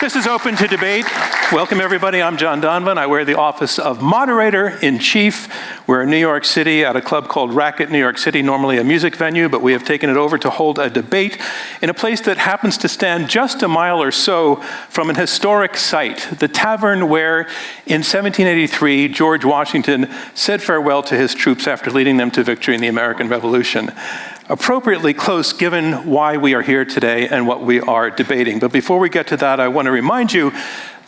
This is Open to Debate. Welcome, everybody. I'm John Donovan. I wear the office of Moderator-in-Chief. We're in New York City at a club called Racket, New York City, normally a music venue, but we have taken it over to hold a debate in a place that happens to stand just a mile or so from an historic site, the tavern where, in 1783, George Washington said farewell to his troops after leading them to victory in the American Revolution. Appropriately close given why we are here today and what we are debating. But before we get to that, I want to remind you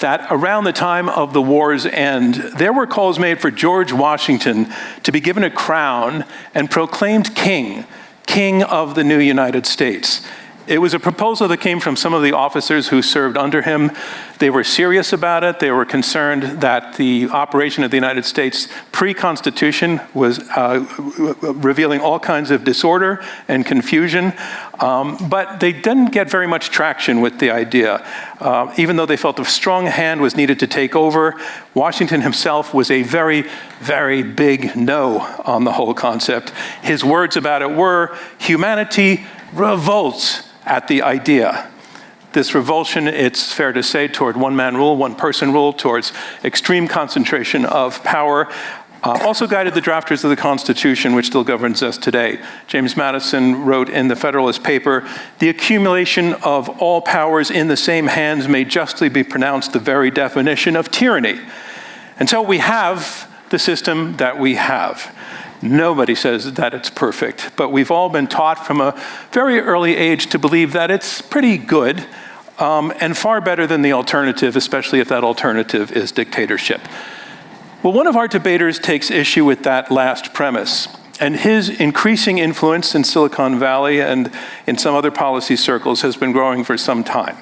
that around the time of the war's end, there were calls made for George Washington to be given a crown and proclaimed king of the new United States. It was a proposal that came from some of the officers who served under him. They were serious about it. They were concerned that the operation of the United States pre-Constitution was revealing all kinds of disorder and confusion. But they didn't get very much traction with the idea. Even though they felt a strong hand was needed to take over, Washington himself was a very, very big no on the whole concept. His words about it were, "Humanity revolts at the idea." This revulsion, it's fair to say, toward one-man rule, one-person rule, towards extreme concentration of power, also guided the drafters of the Constitution, which still governs us today. James Madison wrote in the Federalist paper, "The accumulation of all powers in the same hands may justly be pronounced the very definition of tyranny." And so we have the system that we have. Nobody says that it's perfect, but we've all been taught from a very early age to believe that it's pretty good and far better than the alternative, especially if that alternative is dictatorship. Well, one of our debaters takes issue with that last premise, and his increasing influence in Silicon Valley and in some other policy circles has been growing for some time.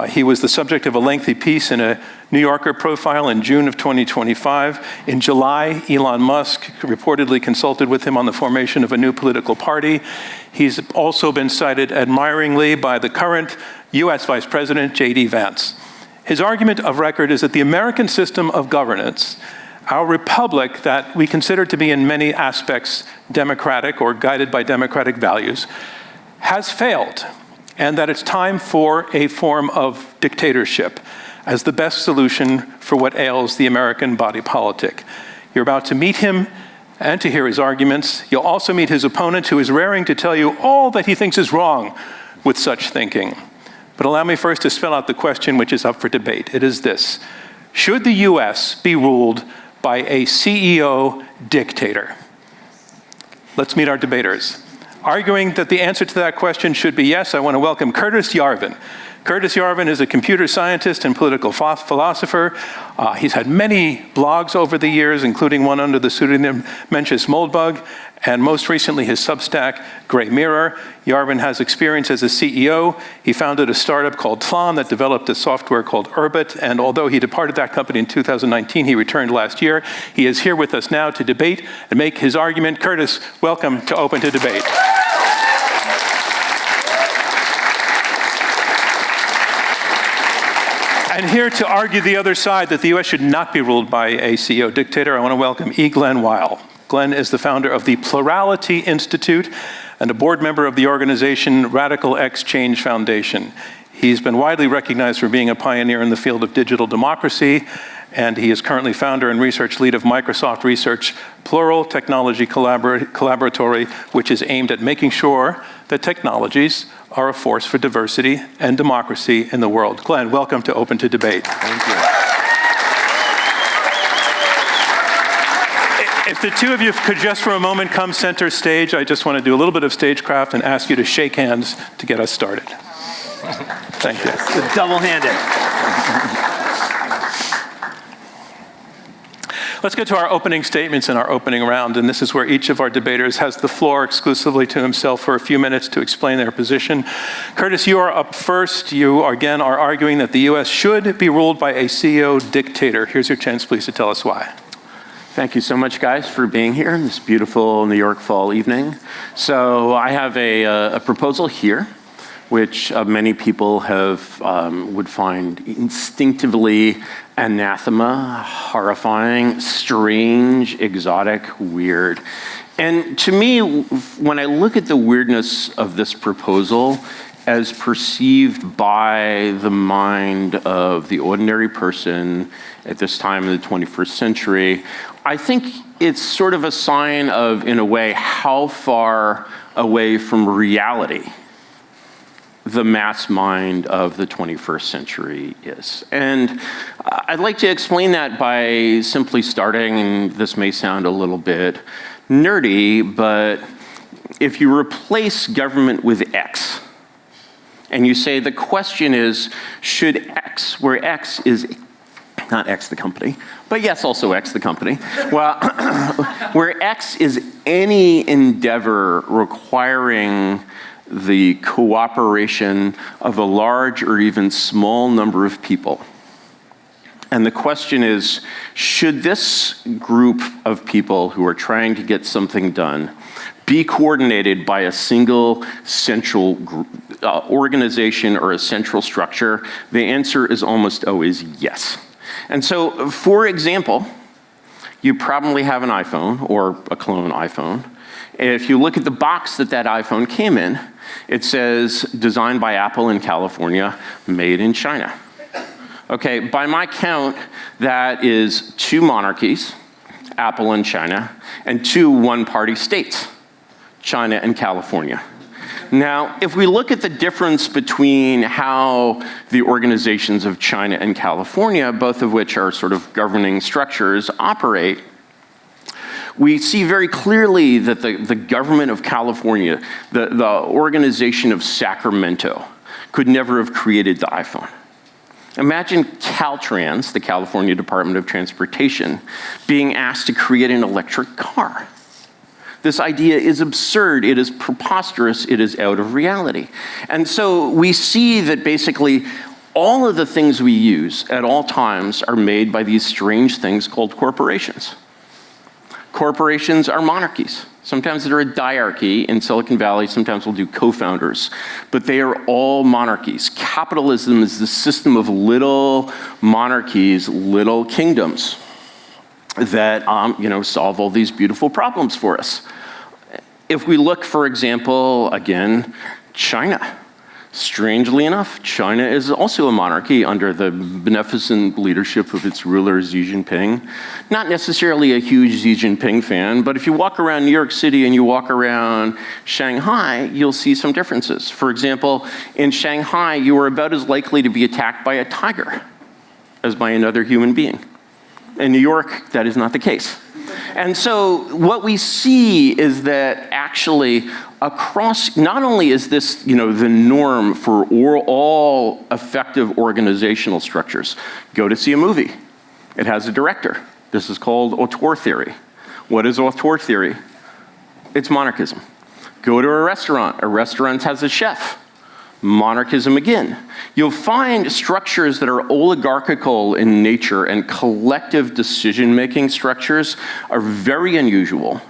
He was the subject of a lengthy piece in a New Yorker profile in June of 2025. In July, Elon Musk reportedly consulted with him on the formation of a new political party. He's also been cited admiringly by the current US Vice President, J.D. Vance. His argument of record is that the American system of governance, our republic that we consider to be in many aspects democratic or guided by democratic values, has failed, and that it's time for a form of dictatorship as the best solution for what ails the American body politic. You're about to meet him and to hear his arguments. You'll also meet his opponent, who is raring to tell you all that he thinks is wrong with such thinking. But allow me first to spell out the question which is up for debate. It is this: should the US be ruled by a CEO dictator? Let's meet our debaters. Arguing that the answer to that question should be yes, I want to welcome Curtis Yarvin. Curtis Yarvin is a computer scientist and political philosopher. He's had many blogs over the years, including one under the pseudonym Mencius Moldbug, and most recently his Substack, Gray Mirror. Yarvin has experience as a CEO. He founded a startup called Tlon that developed a software called Urbit, and although he departed that company in 2019, he returned last year. He is here with us now to debate and make his argument. Curtis, welcome to Open to Debate. And here to argue the other side, that the U.S. should not be ruled by a CEO dictator, I want to welcome Glen Weyl. Glen is the founder of the Plurality Institute and a board member of the organization Radical Exchange Foundation. He's been widely recognized for being a pioneer in the field of digital democracy, and he is currently founder and research lead of Microsoft Research Plural Technology Collaboratory, which is aimed at making sure that technologies are a force for diversity and democracy in the world. Glen, welcome to Open to Debate. Thank you. If the two of you could just for a moment come center stage, I just want to do a little bit of stagecraft and ask you to shake hands to get us started. Thank you. It's double-handed. Let's get to our opening statements in our opening round, and this is where each of our debaters has the floor exclusively to himself for a few minutes to explain their position. Curtis, you are up first. You, again, are arguing that the U.S. should be ruled by a CEO dictator. Here's your chance, please, to tell us why. Thank you so much, guys, for being here in this beautiful New York fall evening. So I have a proposal here, which many people would find instinctively anathema, horrifying, strange, exotic, weird. And to me, when I look at the weirdness of this proposal, as perceived by the mind of the ordinary person at this time in the 21st century, I think it's sort of a sign of, in a way, how far away from reality the mass mind of the 21st century is. And I'd like to explain that by simply starting, and this may sound a little bit nerdy, but if you replace government with X, and you say the question is, should X, where X is not X the company, but yes, also X the company, well, where X is any endeavor requiring the cooperation of a large or even small number of people. And the question is, should this group of people who are trying to get something done be coordinated by a single central organization or a central structure? The answer is almost always yes. And so, for example, you probably have an iPhone or a clone iPhone. If you look at the box that iPhone came in, it says designed by Apple in California, made in China. Okay, by my count, that is 2 monarchies, Apple and China, and 2 one-party states, China and California. Now, if we look at the difference between how the organizations of China and California, both of which are sort of governing structures, operate, we see very clearly that the government of California, the organization of Sacramento, could never have created the iPhone. Imagine Caltrans, the California Department of Transportation, being asked to create an electric car. This idea is absurd, it is preposterous, it is out of reality. And so we see that basically all of the things we use at all times are made by these strange things called corporations. Corporations are monarchies. Sometimes they're a diarchy in Silicon Valley, sometimes we'll do co-founders, but they are all monarchies. Capitalism is the system of little monarchies, little kingdoms that solve all these beautiful problems for us. If we look, for example, again, China. Strangely enough, China is also a monarchy under the beneficent leadership of its ruler, Xi Jinping. Not necessarily a huge Xi Jinping fan, but if you walk around New York City and you walk around Shanghai, you'll see some differences. For example, in Shanghai, you are about as likely to be attacked by a tiger as by another human being. In New York, that is not the case. And so what we see is that actually across, not only is this the norm for all effective organizational structures. Go to see a movie. It has a director. This is called auteur theory. What is auteur theory? It's monarchism. Go to a restaurant has a chef. Monarchism again. You'll find structures that are oligarchical in nature and collective decision-making structures are very unusual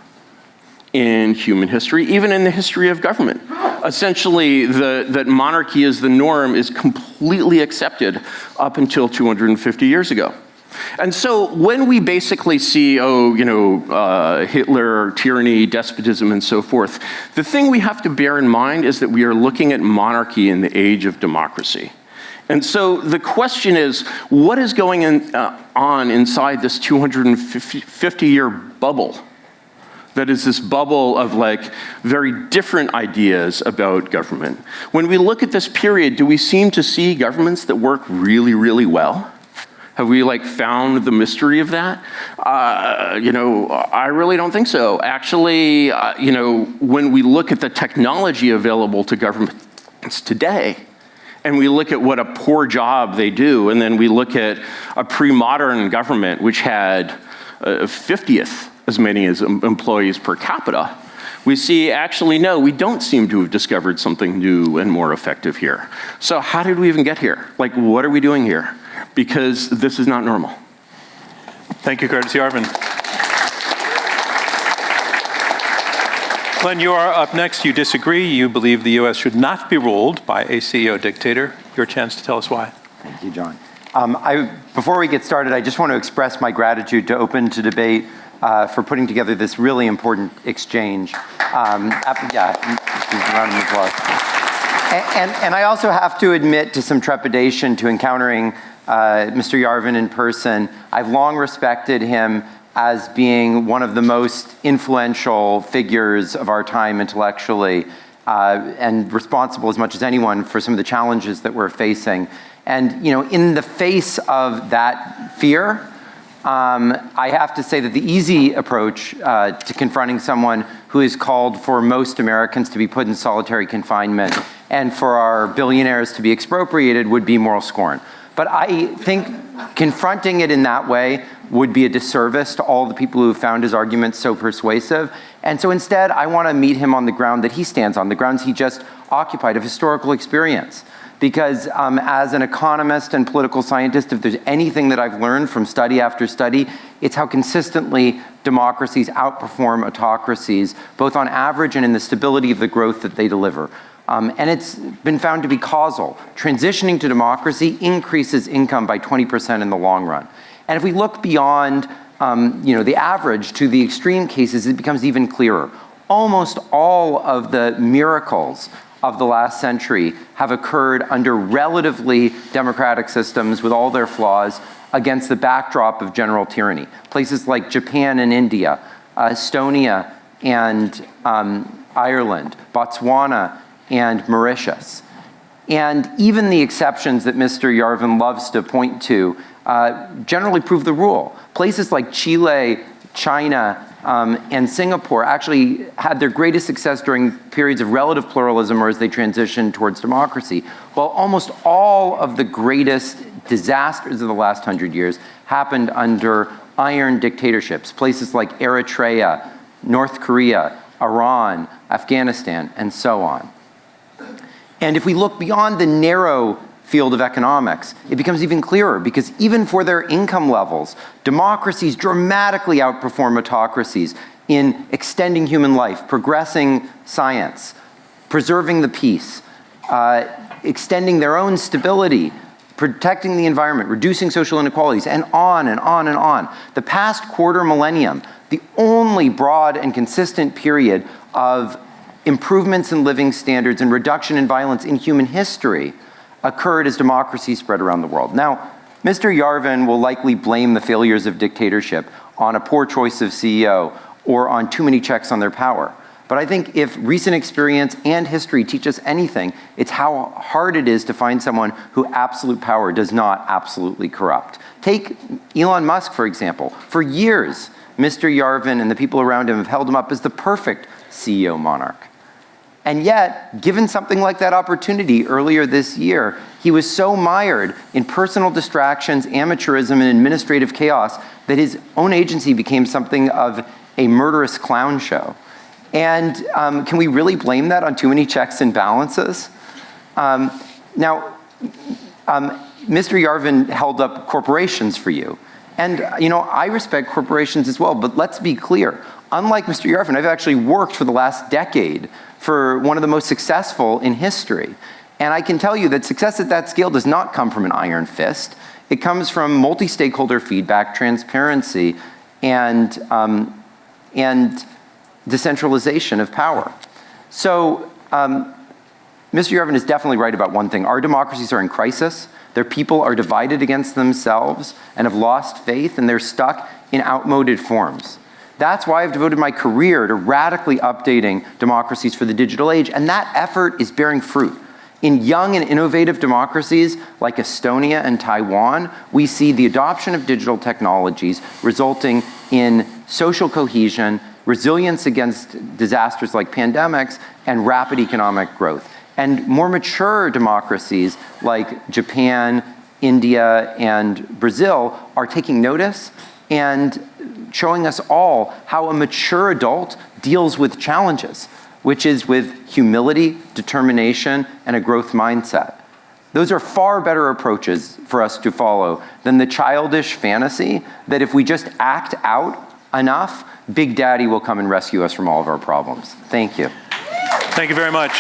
in human history, even in the history of government. Essentially, that monarchy is the norm is completely accepted up until 250 years ago. And so when we basically see, Hitler, tyranny, despotism, and so forth, the thing we have to bear in mind is that we are looking at monarchy in the age of democracy. And so the question is, what is going on inside this 250-year bubble? That is this bubble of very different ideas about government. When we look at this period, do we seem to see governments that work really, really well? Have we found the mystery of that? I really don't think so. Actually, when we look at the technology available to governments today, and we look at what a poor job they do, and then we look at a pre-modern government which had 50th as many as employees per capita, we see actually, no, we don't seem to have discovered something new and more effective here. So how did we even get here? What are we doing here? Because this is not normal. Thank you, Curtis Yarvin. Glen, you are up next. You disagree. You believe the U.S. should not be ruled by a CEO dictator. Your chance to tell us why. Thank you, John. Before we get started, I just want to express my gratitude to Open to Debate for putting together this really important exchange. Yeah, round of applause. And I also have to admit to some trepidation to encountering Mr. Yarvin in person. I've long respected him as being one of the most influential figures of our time intellectually, and responsible as much as anyone for some of the challenges that we're facing. And in the face of that fear, I have to say that the easy approach to confronting someone who has called for most Americans to be put in solitary confinement and for our billionaires to be expropriated would be moral scorn. But I think confronting it in that way would be a disservice to all the people who found his arguments so persuasive. And so instead, I want to meet him on the ground that he stands on, the grounds he just occupied of historical experience. Because as an economist and political scientist, if there's anything that I've learned from study after study, it's how consistently democracies outperform autocracies, both on average and in the stability of the growth that they deliver. And it's been found to be causal. Transitioning to democracy increases income by 20% in the long run. And if we look beyond the average to the extreme cases, it becomes even clearer. Almost all of the miracles of the last century have occurred under relatively democratic systems with all their flaws against the backdrop of general tyranny. Places like Japan and India, Estonia and Ireland, Botswana and Mauritius. And even the exceptions that Mr. Yarvin loves to point to generally prove the rule. Places like Chile, China, and Singapore actually had their greatest success during periods of relative pluralism or as they transitioned towards democracy, while almost all of the greatest disasters of the last 100 years happened under iron dictatorships, places like Eritrea, North Korea, Iran, Afghanistan, and so on. And if we look beyond the narrow field of economics, it becomes even clearer because even for their income levels, democracies dramatically outperform autocracies in extending human life, progressing science, preserving the peace, extending their own stability, protecting the environment, reducing social inequalities, and on and on and on. The past quarter millennium, the only broad and consistent period of improvements in living standards and reduction in violence in human history occurred as democracy spread around the world. Now, Mr. Yarvin will likely blame the failures of dictatorship on a poor choice of CEO or on too many checks on their power. But I think if recent experience and history teach us anything, it's how hard it is to find someone who absolute power does not absolutely corrupt. Take Elon Musk, for example. For years, Mr. Yarvin and the people around him have held him up as the perfect CEO monarch. And yet, given something like that opportunity earlier this year, he was so mired in personal distractions, amateurism, and administrative chaos that his own agency became something of a murderous clown show. And can we really blame that on too many checks and balances? Now, Mr. Yarvin held up corporations for you. And I respect corporations as well, but let's be clear. Unlike Mr. Yarvin, I've actually worked for the last decade for one of the most successful in history. And I can tell you that success at that scale does not come from an iron fist. It comes from multi-stakeholder feedback, transparency, and decentralization of power. So Mr. Yarvin is definitely right about one thing. Our democracies are in crisis. Their people are divided against themselves and have lost faith, and they're stuck in outmoded forms. That's why I've devoted my career to radically updating democracies for the digital age, and that effort is bearing fruit. In young and innovative democracies like Estonia and Taiwan, we see the adoption of digital technologies resulting in social cohesion, resilience against disasters like pandemics, and rapid economic growth. And more mature democracies like Japan, India, and Brazil are taking notice and showing us all how a mature adult deals with challenges, which is with humility, determination, and a growth mindset. Those are far better approaches for us to follow than the childish fantasy that if we just act out enough, Big Daddy will come and rescue us from all of our problems. Thank you. Thank you very much.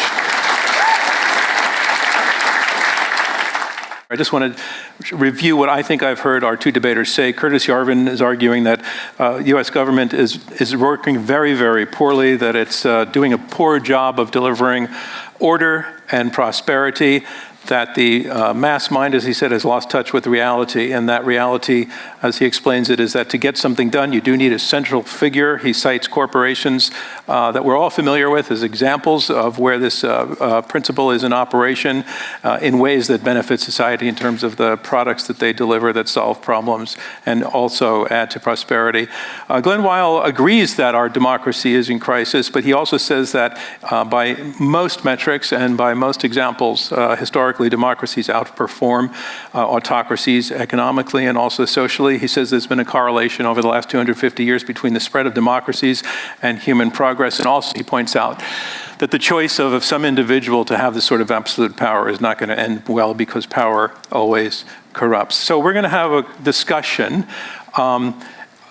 I just want to review what I think I've heard our two debaters say. Curtis Yarvin is arguing that U.S. government is working very, very poorly, that it's doing a poor job of delivering order and prosperity, that the mass mind, as he said, has lost touch with reality. And that reality, as he explains it, is that to get something done, you do need a central figure. He cites corporations that we're all familiar with as examples of where this principle is in operation in ways that benefit society in terms of the products that they deliver that solve problems and also add to prosperity. Glen Weyl agrees that our democracy is in crisis, but he also says that by most metrics and by most examples, historically, democracies outperform autocracies economically and also socially. He says there's been a correlation over the last 250 years between the spread of democracies and human progress. And also he points out that the choice of some individual to have this sort of absolute power is not going to end well because power always corrupts. So we're going to have a discussion.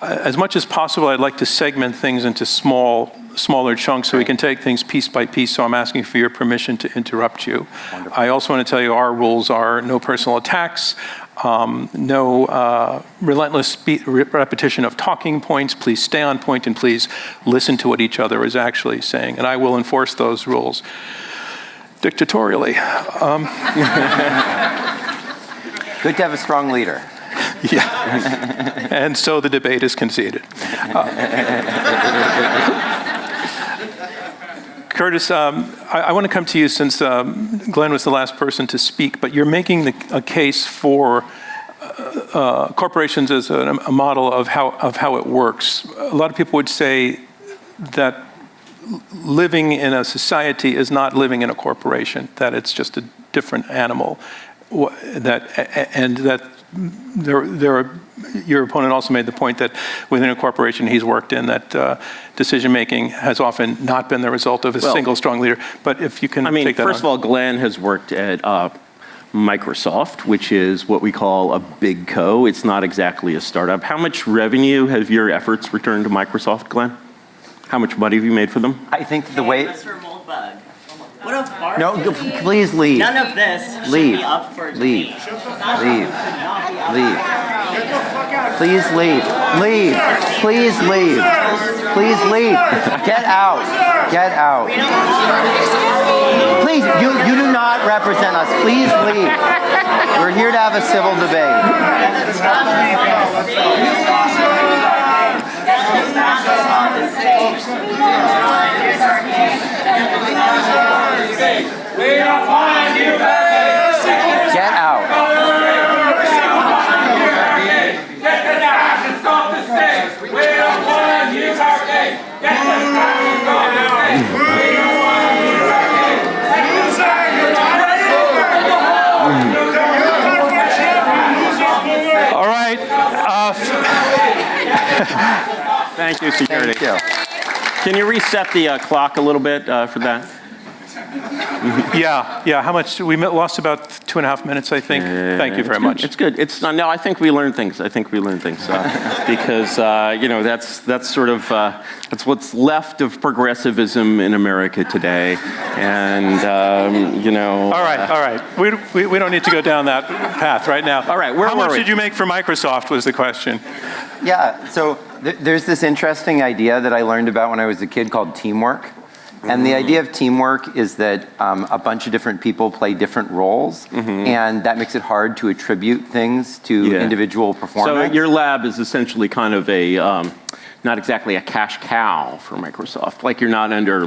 As much as possible, I'd like to segment things into smaller chunks so we can take things piece by piece, so I'm asking for your permission to interrupt you. Wonderful. I also want to tell you our rules are no personal attacks, no relentless repetition of talking points. Please stay on point and please listen to what each other is actually saying, and I will enforce those rules dictatorially. Good to have a strong leader. Yeah, and so the debate is conceded. Curtis, I want to come to you since Glenn was the last person to speak, but you're making a case for corporations as a model of how it works. A lot of people would say that living in a society is not living in a corporation, that it's just a different animal, and that your opponent also made the point that within a corporation he's worked in, that decision-making has often not been the result of a single strong leader. But if you can take that first of all, Glenn has worked at Microsoft, which is what we call a big co. It's not exactly a startup. How much revenue have your efforts returned to Microsoft, Glenn? How much money have you made for them? I think the way... Mr. Moldbug. What a farce. No, please leave. None of this should Leave. be up for Leave. debate. Leave. Leave. Please leave. Leave. Please leave. Please leave. Get out. Get out. Please, you do not represent us. Please leave. We're here to have a civil debate. Get out. All right. Thank you, security. Thank you. Can you reset the clock a little bit for that? Yeah. How much? We lost about 2.5 minutes, I think. Thank you very much. It's good. It's not. No, I think we learn things. Because that's sort of that's what's left of progressivism in America today, and All right. We don't need to go down that path right now. All right. How much did you make for Microsoft was the question. Yeah, so there's this interesting idea that I learned about when I was a kid called teamwork. And the idea of teamwork is that a bunch of different people play different roles, and that makes it hard to attribute things to individual performance. So your lab is essentially kind of a, not exactly a cash cow for Microsoft. Like you're not under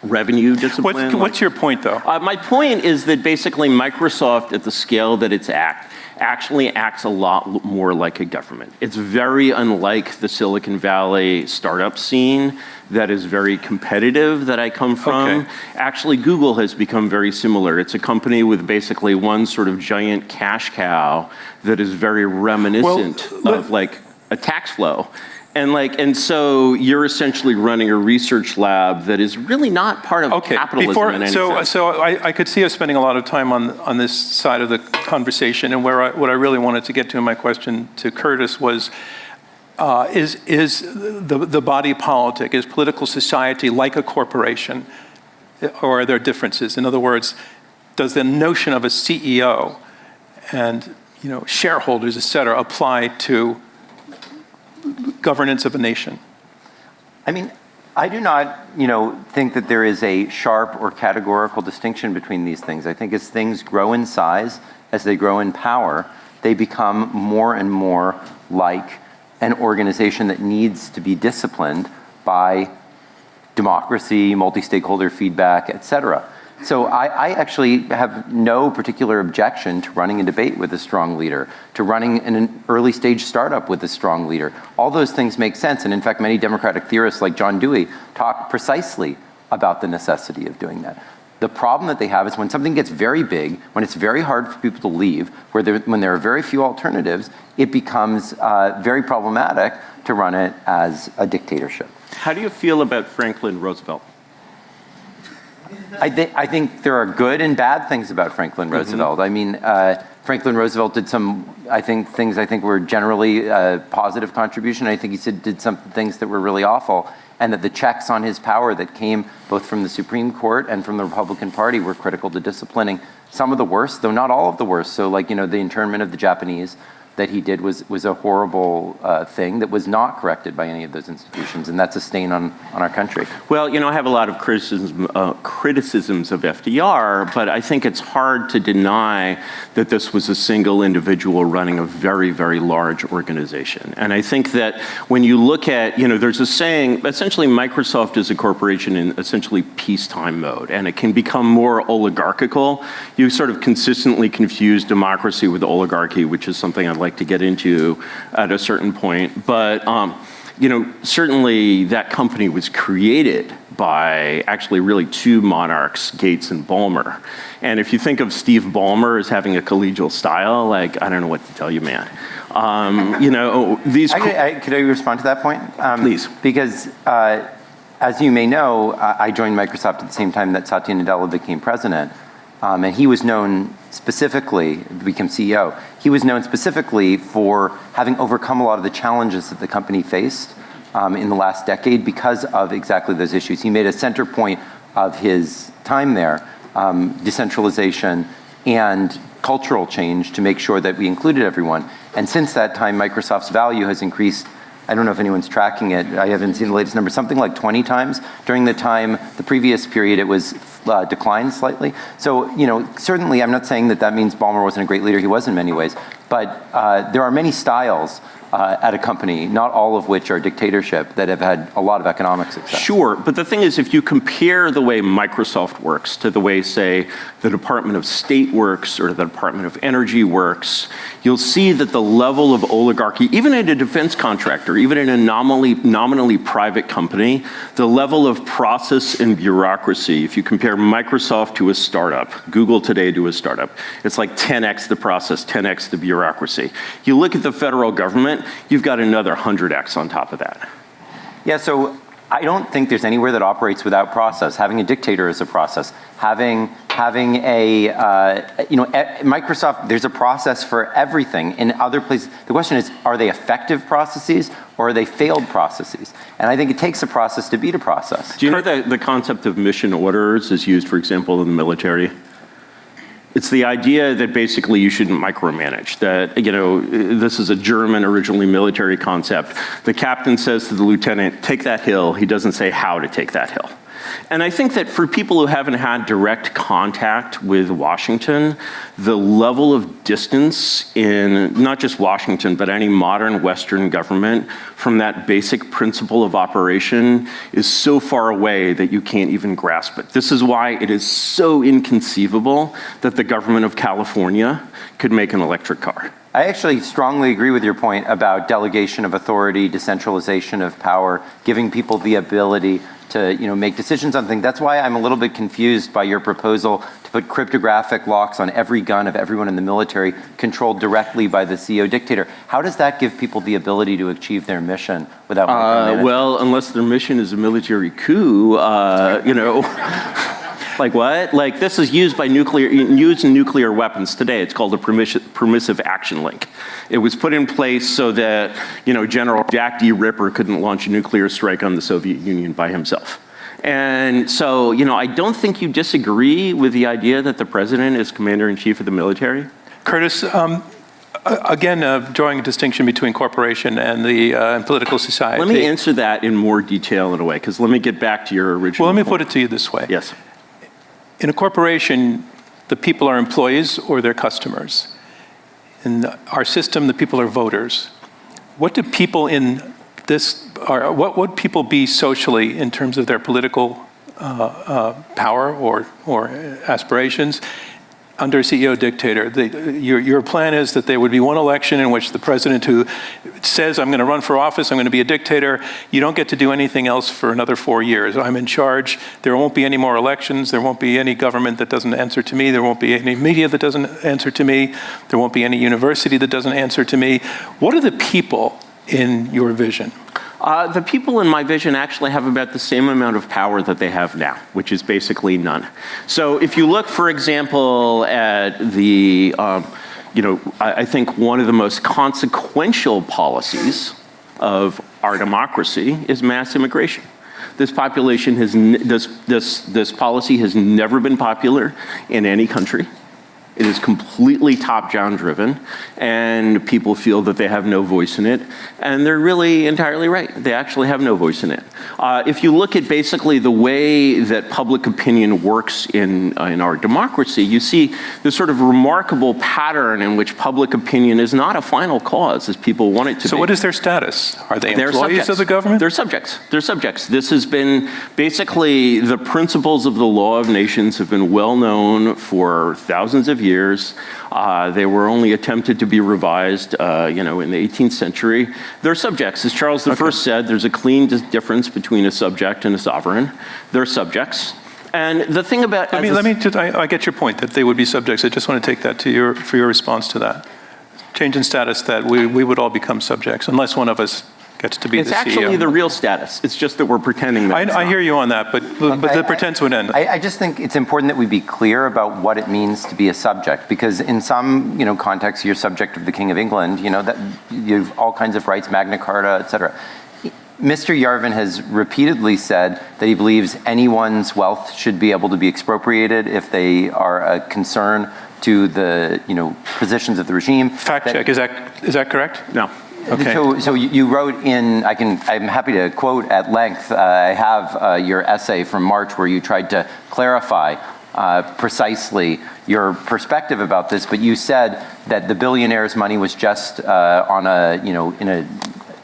revenue discipline. What's your point, though? My point is that basically Microsoft, at the scale that it's at, actually acts a lot more like a government. It's very unlike the Silicon Valley startup scene that is very competitive that I come from. Okay. Actually, Google has become very similar. It's a company with basically one sort of giant cash cow that is very reminiscent of like a tax flow. And so you're essentially running a research lab that is really not part of capitalism in any sense. So I could see us spending a lot of time on this side of the conversation, and what I really wanted to get to in my question to Curtis was, is the body politic, is political society like a corporation, or are there differences? In other words, does the notion of a CEO and shareholders, et cetera, apply to governance of a nation? I mean, I do not, think that there is a sharp or categorical distinction between these things. I think as things grow in size, as they grow in power, they become more and more like an organization that needs to be disciplined by democracy, multi-stakeholder feedback, et cetera. So I actually have no particular objection to running a debate with a strong leader, to running an early stage startup with a strong leader. All those things make sense. And in fact, many democratic theorists like John Dewey talk precisely about the necessity of doing that. The problem that they have is when something gets very big, when it's very hard for people to leave, when there are very few alternatives, it becomes very problematic to run it as a dictatorship. How do you feel about Franklin Roosevelt? I think there are good and bad things about Franklin Roosevelt. I mean, Franklin Roosevelt did some, things were generally positive contribution. I think he did some things that were really awful, and that the checks on his power that came both from the Supreme Court and from the Republican Party were critical to disciplining some of the worst, though not all of the worst. So the internment of the Japanese that he did was a horrible thing that was not corrected by any of those institutions, and that's a stain on our country. Well, I have a lot of criticisms of FDR, but I think it's hard to deny that this was a single individual running a very, very large organization. And I think that when you look at, there's a saying, essentially Microsoft is a corporation in essentially peacetime mode, and it can become more oligarchical. You sort of consistently confuse democracy with oligarchy, which is something I'd like to get into at a certain point. But, certainly that company was created by actually really two monarchs, Gates and Ballmer. And if you think of Steve Ballmer as having a collegial style, I don't know what to tell you, man. These... Could I respond to that point? Please. Because as you may know, I joined Microsoft at the same time that Satya Nadella became president. And he was known specifically, to become CEO, he was known specifically for having overcome a lot of the challenges that the company faced in the last decade because of exactly those issues. He made a center point of his time there, decentralization and cultural change to make sure that we included everyone. And since that time, Microsoft's value has increased. I don't know if anyone's tracking it. I haven't seen the latest number, something like 20 times. During the previous period, it was declined slightly. So, certainly I'm not saying that means Ballmer wasn't a great leader. He was in many ways. But there are many styles at a company, not all of which are dictatorship, that have had a lot of economic success. Sure, but the thing is, if you compare the way Microsoft works to the way, say, the Department of State works or the Department of Energy works, you'll see that the level of oligarchy, even in a defense contractor, even in a nominally private company, the level of process and bureaucracy, if you compare Microsoft to a startup, Google today to a startup, it's like 10x the process, 10x the bureaucracy. You look at the federal government, you've got another 100x on top of that. Yeah, so I don't think there's anywhere that operates without process. Having a dictator is a process. Having Microsoft, there's a process for everything. In other places, the question is, are they effective processes or are they failed processes? And I think it takes a process to beat a process. Do you know that the concept of mission orders is used, for example, in the military? It's the idea that basically you shouldn't micromanage, that, this is a German, originally military concept. The captain says to the lieutenant, take that hill. He doesn't say how to take that hill. And I think that for people who haven't had direct contact with Washington, the level of distance in not just Washington, but any modern Western government from that basic principle of operation is so far away that you can't even grasp it. This is why it is so inconceivable that the government of California could make an electric car. I actually strongly agree with your point about delegation of authority, decentralization of power, giving people the ability to make decisions on things. That's why I'm a little bit confused by your proposal to put cryptographic locks on every gun of everyone in the military controlled directly by the CEO dictator. How does that give people the ability to achieve their mission without micromanagement? Well, unless their mission is a military coup, Like what? Like this is used in nuclear weapons today. It's called a permissive action link. It was put in place so that, General Jack D. Ripper couldn't launch a nuclear strike on the Soviet Union by himself. And so, I don't think you disagree with the idea that the president is commander-in-chief of the military. Curtis, Again, drawing a distinction between corporation and the and political society. Let me answer that in more detail in a way, because let me get back to your original Well, let me point. put it to you this way. Yes. In a corporation, the people are employees or they're customers. In our system, the people are voters. What do people in this, what would people be socially in terms of their political power or aspirations under CEO dictator? Your plan is that there would be one election in which the president who says, I'm going to run for office, I'm going to be a dictator, you don't get to do anything else for another 4 years. I'm in charge. There won't be any more elections. There won't be any government that doesn't answer to me. There won't be any media that doesn't answer to me. There won't be any university that doesn't answer to me. What are the people in your vision? The people in my vision actually have about the same amount of power that they have now, which is basically none. So if you look, for example, at the, I think one of the most consequential policies of our democracy is mass immigration. This population has, this policy has never been popular in any country. It is completely top-down driven, and people feel that they have no voice in it, and they're really entirely right. They actually have no voice in it. If you look at basically the way that public opinion works in our democracy, you see this sort of remarkable pattern in which public opinion is not a final cause as people want it to be. So what is their status? Are they employees of the government? They're subjects. They're subjects. This has been basically the principles of the law of nations have been well known for thousands of years. They were only attempted to be revised, in the 18th century. They're subjects. As Charles I said, there's a clean difference between a subject and a sovereign. They're subjects. And the thing about... I get your point that they would be subjects. I just want to take that for your response to that. Change in status that we would all become subjects, unless one of us gets to be the CEO. It's actually the real status. It's just that we're pretending that I hear you on that, but the pretense would end. I just think it's important that we be clear about what it means to be a subject, because in some contexts, you're subject of the King of England. That you have all kinds of rights, Magna Carta, et cetera. Mr. Yarvin has repeatedly said that he believes anyone's wealth should be able to be expropriated if they are a concern to the positions of the regime. Fact check. Is that correct? No. Okay. So you wrote in, I'm happy to quote at length, I have your essay from March where you tried to clarify precisely your perspective about this, but you said that the billionaire's money was just on in a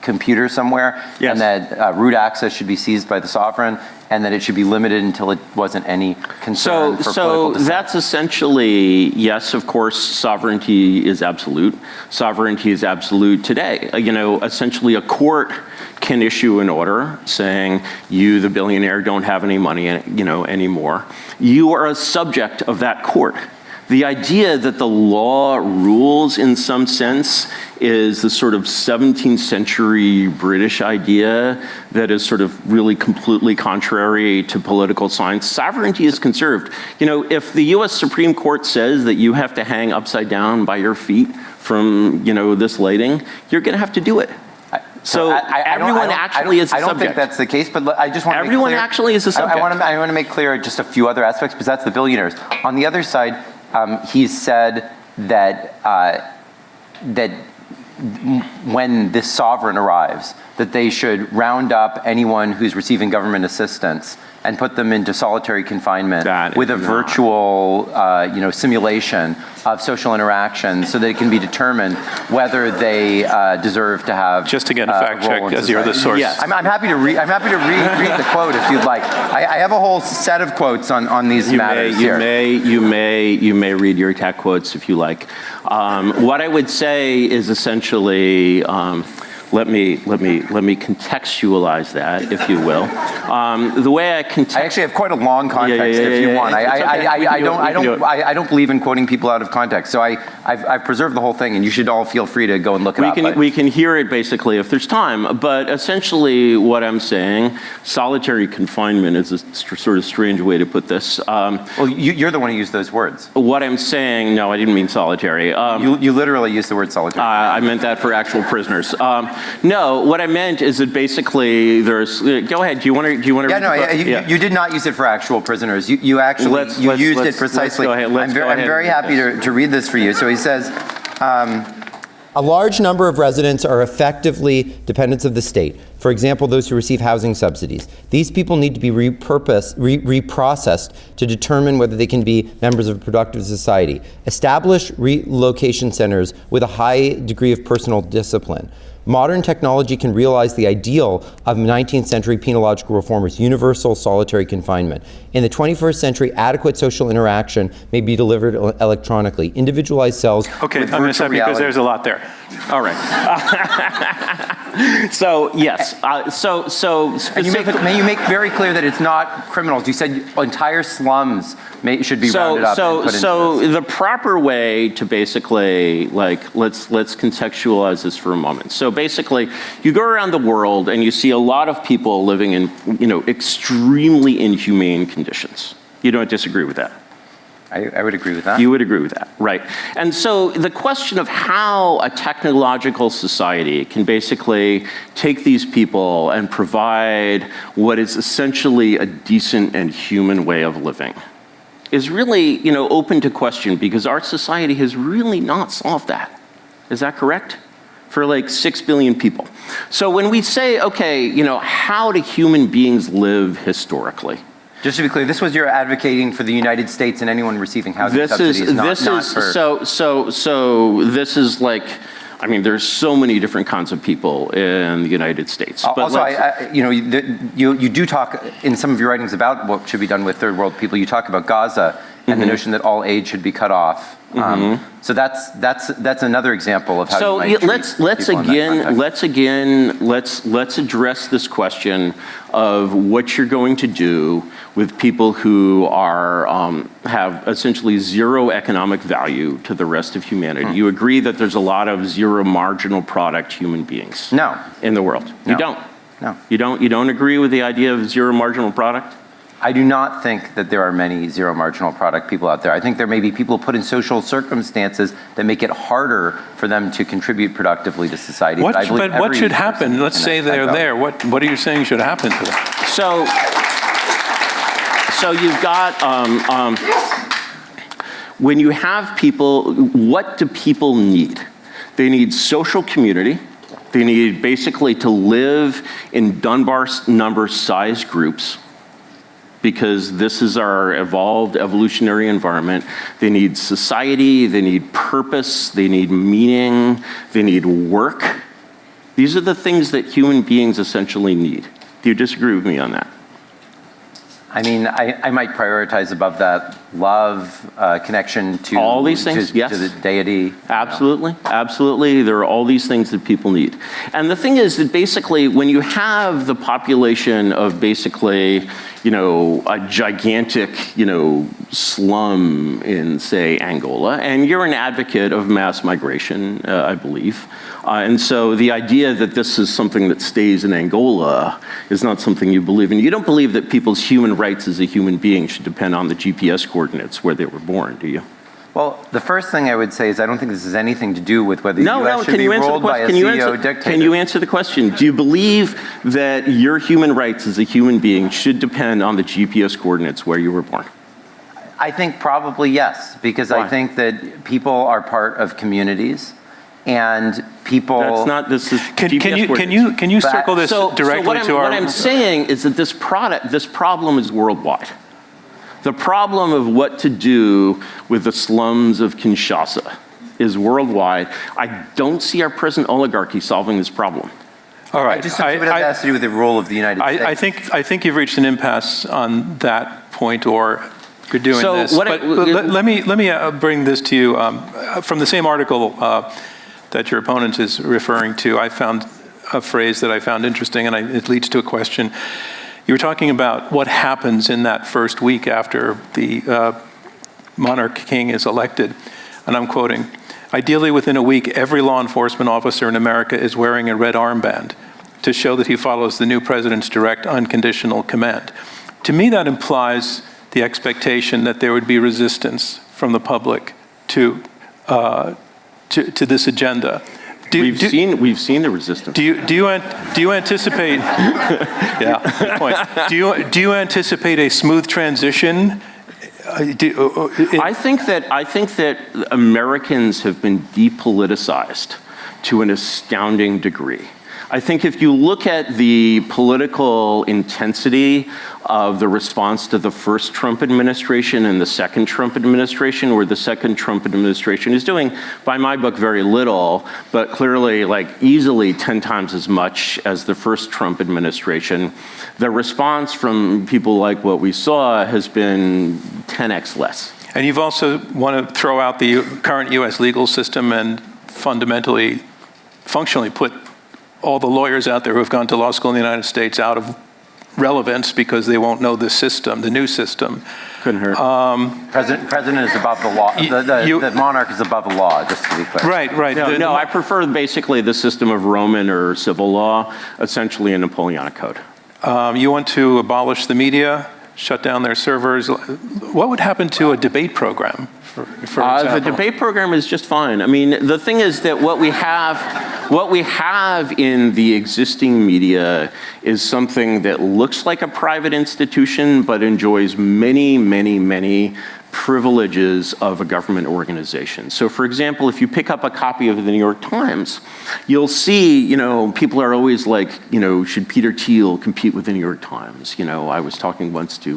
computer somewhere, yes, and that root access should be seized by the sovereign, and that it should be limited until it wasn't any concern for political dissent. That's essentially, yes, of course, sovereignty is absolute. Sovereignty is absolute today. Essentially a court can issue an order saying, you, the billionaire, don't have any money, anymore. You are a subject of that court. The idea that the law rules in some sense is the sort of 17th century British idea that is sort of really completely contrary to political science. Sovereignty is conserved. If the US Supreme Court says that you have to hang upside down by your feet from, this lighting, you're going to have to do it. So everyone actually is a subject. I don't think that's the case, but I just want to make clear. Everyone actually is a subject. I want to make clear just a few other aspects, because that's the billionaires. On the other side, he's said that that when this sovereign arrives, that they should round up anyone who's receiving government assistance and put them into solitary confinement with a virtual, simulation of social interaction, so that it can be determined whether they deserve to have. Just again, fact check, as you're the source. Yes. I'm happy to read the quote if you'd like. I have a whole set of quotes on these matters here. You may read your attack quotes if you like. What I would say is essentially. Let me contextualize that, if you will. The way I actually have quite a long context if you want. I don't believe in quoting people out of context, so I've preserved the whole thing, and you should all feel free to go and look it up. We can hear it basically if there's time, but essentially what I'm saying, solitary confinement is a sort of strange way to put this. Well, you're the one who used those words. What I'm saying, no, I didn't mean solitary. You literally used the word solitary. I meant that for actual prisoners. No, what I meant is that basically there's. Go ahead. Do you want to? Yeah, no. You did not use it for actual prisoners. You actually used it precisely. Let's go ahead. I'm very happy to read this for you. So he says, A large number of residents are effectively dependents of the state. For example, those who receive housing subsidies. These people need to be reprocessed to determine whether they can be members of a productive society. Establish relocation centers with a high degree of personal discipline. Modern technology can realize the ideal of 19th century penological reformers, universal solitary confinement. In the 21st century, adequate social interaction may be delivered electronically. Individualized cells. Okay, I'm going to stop because there's a lot there. All right. So, yes. So specifically. May you make very clear that it's not criminals? You said entire slums should be rounded up and put into this. The proper way to basically, let's contextualize this for a moment. So basically, you go around the world and you see a lot of people living in, extremely inhumane conditions. You don't disagree with that? I would agree with that. You would agree with that, right. And so the question of how a technological society can basically take these people and provide what is essentially a decent and human way of living is really, open to question, because our society has really not solved that. Is that correct? For 6 billion people. So when we say, okay, how do human beings live historically? Just to be clear, this was your advocating for the United States and anyone receiving housing subsidies, So this is there's so many different kinds of people in the United States. But also, you do talk in some of your writings about what should be done with third world people. You talk about Gaza and the notion that all aid should be cut off. So that's another example of how. So you might let's address this question of what you're going to do with people who are have essentially zero economic value to the rest of humanity. You agree that there's a lot of zero marginal product human beings? No. In the world? No. You don't? No. You don't agree with the idea of zero marginal product? I do not think that there are many zero marginal product people out there. I think there may be people put in social circumstances that make it harder for them to contribute productively to society. But what should happen? Let's say they're there. What are you saying should happen to them? So you've got, when you have people, what do people need? They need social community. They need basically to live in Dunbar number size groups, because this is our evolved evolutionary environment. They need society, they need purpose, they need meaning, they need work. These are the things that human beings essentially need. Do you disagree with me on that? I mean, I might prioritize above that love, connection to all these things, yes. To the deity. Absolutely, absolutely. There are all these things that people need. And the thing is that basically when you have the population of basically, a gigantic, slum in, say, Angola, and you're an advocate of mass migration, I believe. And so the idea that this is something that stays in Angola is not something you believe in. You don't believe that people's human rights as a human being should depend on the GPS coordinates where they were born, do you? Well, the first thing I would say is I don't think this has anything to do with whether the U.S. should be ruled by a CEO dictator. Can you answer the question? Do you believe that your human rights as a human being should depend on the GPS coordinates where you were born? I think probably yes, because Why? I think that people are part of communities. And people. That's not. This is. Can you circle this directly to our? What I'm saying is that this problem is worldwide. The problem of what to do with the slums of Kinshasa is worldwide. I don't see our present oligarchy solving this problem. All right. I just think it has to do with the role of the United States. I think you've reached an impasse on that point, or you're doing this. But let me bring this to you from the same article that your opponent is referring to. I found a phrase that I found interesting, and it leads to a question. You were talking about what happens in that first week after the monarch king is elected, and I'm quoting, "Ideally, within a week, every law enforcement officer in America is wearing a red armband to show that he follows the new president's direct, unconditional command." To me, that implies the expectation that there would be resistance from the public to this agenda. We've seen the resistance. Do you anticipate? Yeah, good point. Do you anticipate a smooth transition? I think that Americans have been depoliticized to an astounding degree. I think if you look at the political intensity of the response to the first Trump administration and the second Trump administration, where the second Trump administration is doing, by my book, very little, but clearly like easily 10 times as much as the first Trump administration, the response from people like what we saw has been 10x less. And you've also want to throw out the current U.S. legal system and functionally put all the lawyers out there who have gone to law school in the United States out of relevance because they won't know the system, the new system. Couldn't hurt. President is above the law. The monarch is above the law, just to be clear. Right. No, I prefer basically the system of Roman or civil law, essentially a Napoleonic code. You want to abolish the media, shut down their servers. What would happen to a debate program, for example? The debate program is just fine. I mean, the thing is that what we have in the existing media is something that looks like a private institution, but enjoys many, many, many privileges of a government organization. So for example, if you pick up a copy of the New York Times, you'll see, people are always like, should Peter Thiel compete with the New York Times? I was talking once to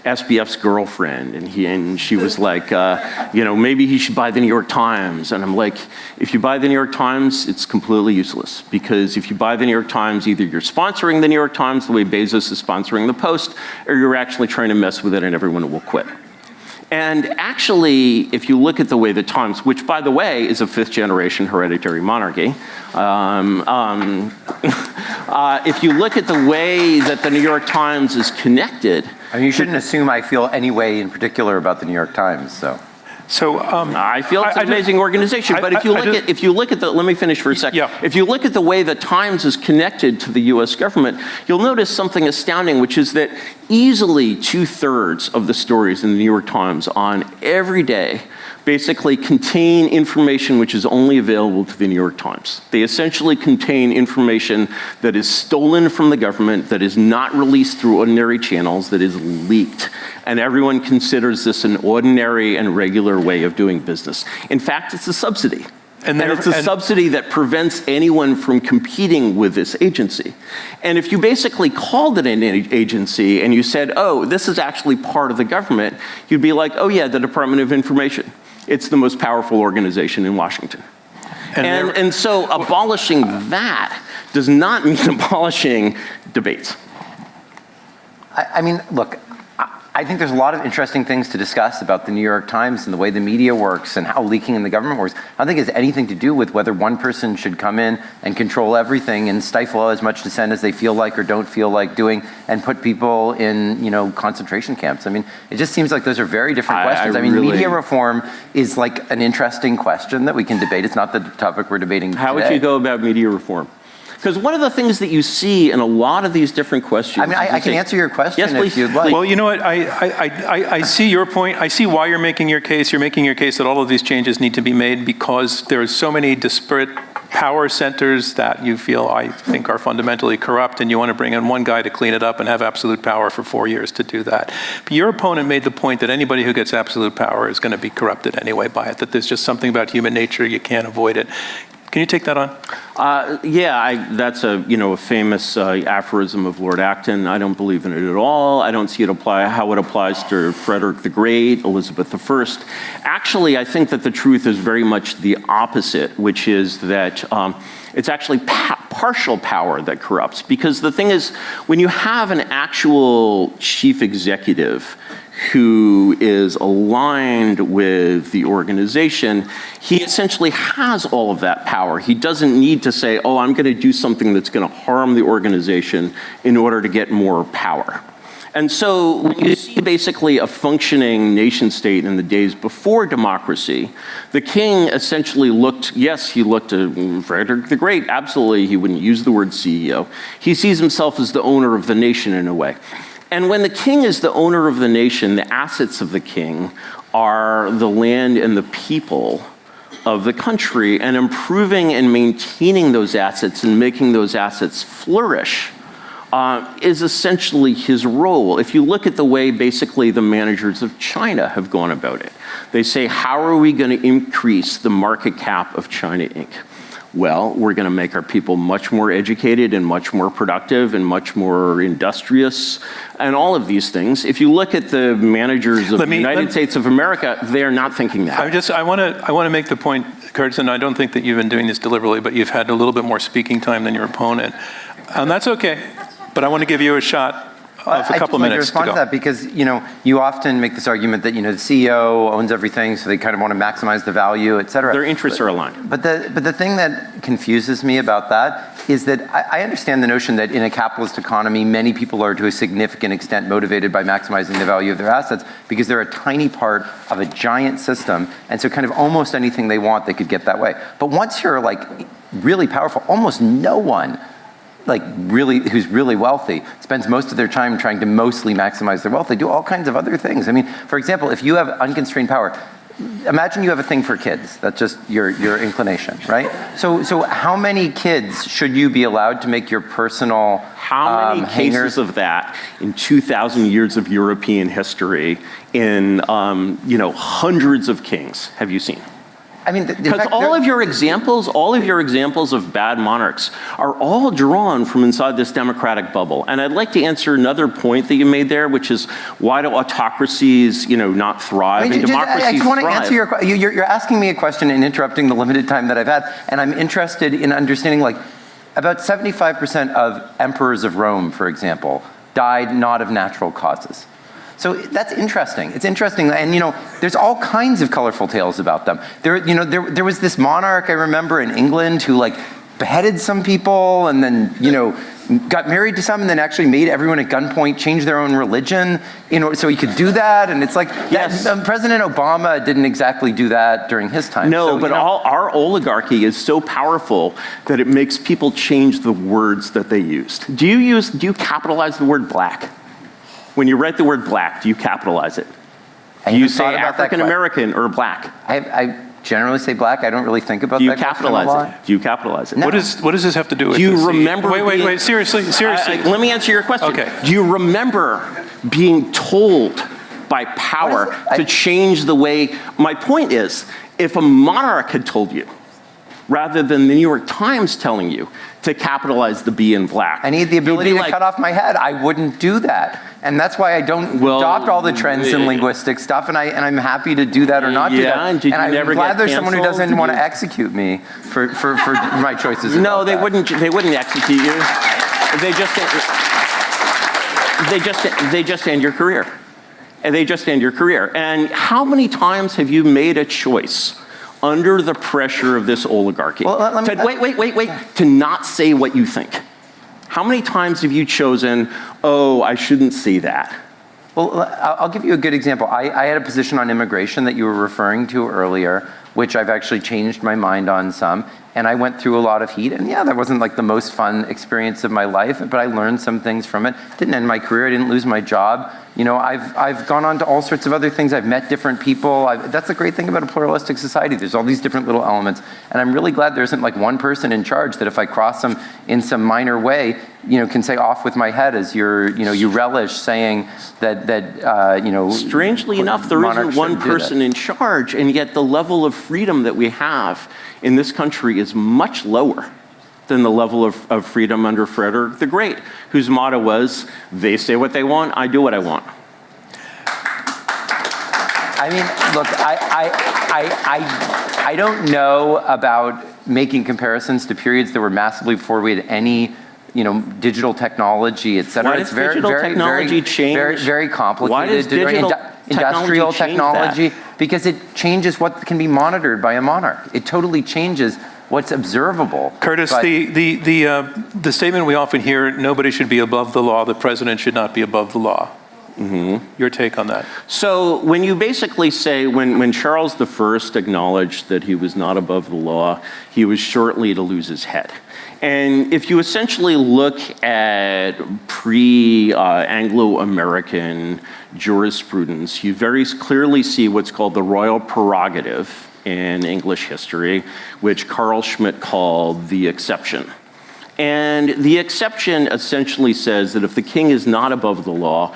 SBF's girlfriend, and she was like, maybe he should buy the New York Times. And I'm like, if you buy the New York Times, it's completely useless, because if you buy the New York Times, either you're sponsoring the New York Times the way Bezos is sponsoring the Post, or you're actually trying to mess with it and everyone will quit. And actually, if you look at the way the Times, which by the way is a fifth-generation hereditary monarchy, if you look at the way that the New York Times is connected. I mean, you shouldn't assume I feel any way in particular about the New York Times, so. I feel it's an amazing organization, but if you look at the, let me finish for a second. Yeah. If you look at the way the Times is connected to the U.S. government, you'll notice something astounding, which is that easily 2/3 of the stories in the New York Times on every day basically contain information which is only available to the New York Times. They essentially contain information that is stolen from the government, that is not released through ordinary channels, that is leaked. And everyone considers this an ordinary and regular way of doing business. In fact, it's a subsidy. And it's a subsidy that prevents anyone from competing with this agency. And if you basically called it an agency and you said, oh, this is actually part of the government, you'd be like, oh yeah, the Department of Information. It's the most powerful organization in Washington. And so abolishing that does not mean abolishing debates. I mean, look, I think there's a lot of interesting things to discuss about the New York Times and the way the media works and how leaking in the government works. I don't think it has anything to do with whether one person should come in and control everything and stifle as much dissent as they feel like or don't feel like doing and put people in, concentration camps. I mean, it just seems like those are very different questions. I mean, media reform is like an interesting question that we can debate. It's not the topic we're debating today. How would you go about media reform? Because one of the things that you see in a lot of these different questions... I mean, I can answer your question if you'd like. Well, you know what? I see your point. I see why you're making your case. You're making your case that all of these changes need to be made because there are so many disparate power centers that you feel, I think, are fundamentally corrupt, and you want to bring in one guy to clean it up and have absolute power for 4 years to do that. But your opponent made the point that anybody who gets absolute power is going to be corrupted anyway by it, that there's just something about human nature, you can't avoid it. Can you take that on? That's a famous aphorism of Lord Acton. I don't believe in it at all. I don't see it how it applies to Frederick the Great, Elizabeth I. Actually, I think that the truth is very much the opposite, which is that it's actually partial power that corrupts. Because the thing is, when you have an actual chief executive who is aligned with the organization, he essentially has all of that power. He doesn't need to say, oh, I'm going to do something that's going to harm the organization in order to get more power. And so when you see basically a functioning nation state in the days before democracy, the king essentially looked, yes, he looked to Frederick the Great, absolutely, he wouldn't use the word CEO. He sees himself as the owner of the nation in a way. And when the king is the owner of the nation, the assets of the king are the land and the people of the country, and improving and maintaining those assets and making those assets flourish is essentially his role. If you look at the way basically the managers of China have gone about it, they say, how are we going to increase the market cap of China Inc.? Well, we're going to make our people much more educated and much more productive and much more industrious and all of these things. If you look at the managers of the United States of America, they are not thinking that. I want to make the point, Curtis, and I don't think that you've been doing this deliberately, but you've had a little bit more speaking time than your opponent. And that's okay, but I want to give you a shot of a couple minutes to go. I just like to respond to that because, you often make this argument that, the CEO owns everything, so they kind of want to maximize the value, et cetera. Their interests are aligned. But the thing that confuses me about that is that I understand the notion that in a capitalist economy, many people are to a significant extent motivated by maximizing the value of their assets because they're a tiny part of a giant system, and so kind of almost anything they want, they could get that way. But once you're really powerful, almost no one who's really wealthy spends most of their time trying to mostly maximize their wealth. They do all kinds of other things. I mean, for example, if you have unconstrained power, imagine you have a thing for kids. That's just your inclination, right? So how many kids should you be allowed to make your personal How many cases of that in 2,000 years of European history in hundreds of kings have you seen? I mean, because all of your examples of bad monarchs are all drawn from inside this democratic bubble. And I'd like to answer another point that you made there, which is why do autocracies, not thrive and democracies I just want to thrive? answer your question. You're asking me a question and interrupting the limited time that I've had, and I'm interested in understanding, about 75% of emperors of Rome, for example, died not of natural causes. So that's interesting. It's interesting, and there's all kinds of colorful tales about them. There was this monarch I remember in England who beheaded some people, and then got married to some, and then actually made everyone at gunpoint change their own religion, so he could do that. And it's yes. President Obama didn't exactly do that during his time. No, but our oligarchy is so powerful that it makes people change the words that they used. Do you capitalize the word black? When you write the word black, do you capitalize it? Do you say African American or black? I generally say black. I don't really think about that. Do you capitalize it? Do you capitalize it? No. What does this have to do with Do you this? remember? Wait, seriously. Let me answer your question. Okay. Do you remember being told by power to change the way? My point is, if a monarch had told you, rather than the New York Times telling you to capitalize the B in black, I need the ability to cut off my head. I wouldn't do that. And that's why I don't adopt all the trends in linguistic stuff, and I'm happy to do that or not do that. And I'm glad there's someone who doesn't want to execute me for my choices. No, they wouldn't execute you. They just end your career. And they just end your career. And how many times have you made a choice under the pressure of this oligarchy to not say what you think? How many times have you chosen, I shouldn't say that? Well, I'll give you a good example. I had a position on immigration that you were referring to earlier, which I've actually changed my mind on some. And I went through a lot of heat. And that wasn't the most fun experience of my life, but I learned some things from it. Didn't end my career. I didn't lose my job. I've gone on to all sorts of other things. I've met different people. That's the great thing about a pluralistic society. There's all these different little elements. And I'm really glad there isn't one person in charge that if I cross them in some minor way, can say off with my head as you relish saying that. Strangely enough, there isn't one person in charge, and yet the level of freedom that we have in this country is much lower than the level of freedom under Frederick the Great, whose motto was, they say what they want, I do what I want. I mean, look, I don't know about making comparisons to periods that were massively before we had any digital technology, et cetera. Why does digital technology change? Very complicated. Why does digital industrial technology? That? Because it changes what can be monitored by a monarch. It totally changes what's observable. Curtis, the statement we often hear, nobody should be above the law, the president should not be above the law. Mm-hmm. Your take on that? So when you basically say, when Charles I acknowledged that he was not above the law, he was shortly to lose his head. And if you essentially look at pre-Anglo-American jurisprudence, you very clearly see what's called the royal prerogative in English history, which Carl Schmitt called the exception. And the exception essentially says that if the king is not above the law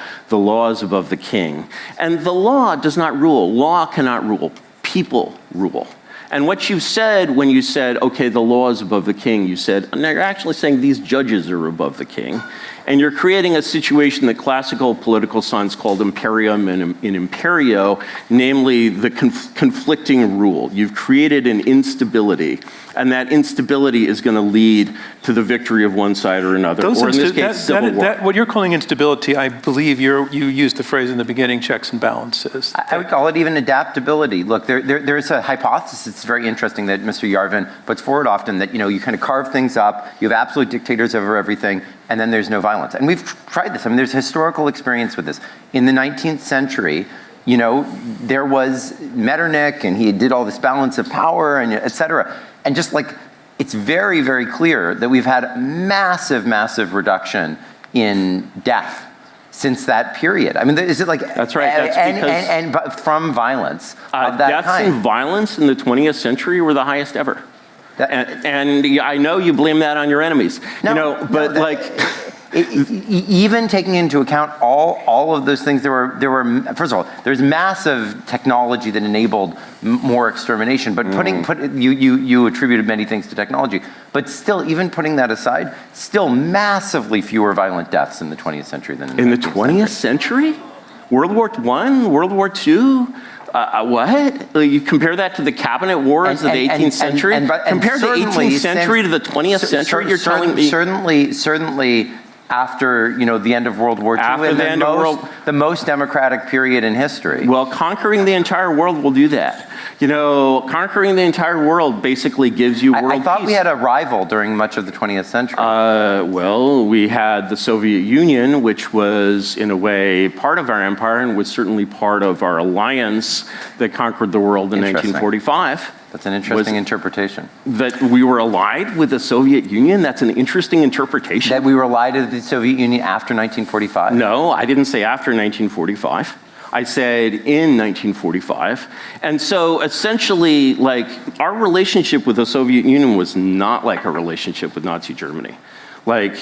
is above the king. And the law does not rule. Law cannot rule. People rule. And what you said when you said, okay, the law is above the king, you said, no, you're actually saying these judges are above the king. And you're creating a situation that classical political science called imperium and in imperio, namely the conflicting rule. You've created an instability, and that instability is going to lead to the victory of one side or another, or in this case, civil war. What you're calling instability, I believe you used the phrase in the beginning, checks and balances. I would call it even adaptability. Look, there's a hypothesis. It's very interesting that Mr. Yarvin puts forward often that, you kind of carve things up, you have absolute dictators over everything, and then there's no violence. And we've tried this. I mean, there's historical experience with this. In the 19th century, there was Metternich, and he did all this balance of power, and et cetera. And just like, it's very, very clear that we've had massive, massive reduction in death since that period. I mean, is it like... That's right. That's because... from violence of that deaths kind. and violence in the 20th century were the highest ever. And I know you blame that on your enemies. Even taking into account all of those things, there were first of all, there's massive technology that enabled more extermination. But you attributed many things to technology, but still, even putting that aside, still massively fewer violent deaths in the 20th century than in the 20th century. World War I, World War II. What? You compare that to the cabinet wars of the 18th century? Compare the 18th century to the 20th century? You're telling me? Certainly after, the end of World War II. After the end of the most democratic period in history. Well, conquering the entire world will do that. Conquering the entire world basically gives you world peace. I thought we had a rival during much of the 20th century. Well, we had the Soviet Union, which was, in a way, part of our empire and was certainly part of our alliance that conquered the world in 1945. That's an interesting interpretation. That we were allied with the Soviet Union? That's an interesting interpretation. That we were allied with the Soviet Union after 1945? No, I didn't say after 1945. I said in 1945. And so essentially, our relationship with the Soviet Union was not like a relationship with Nazi Germany. The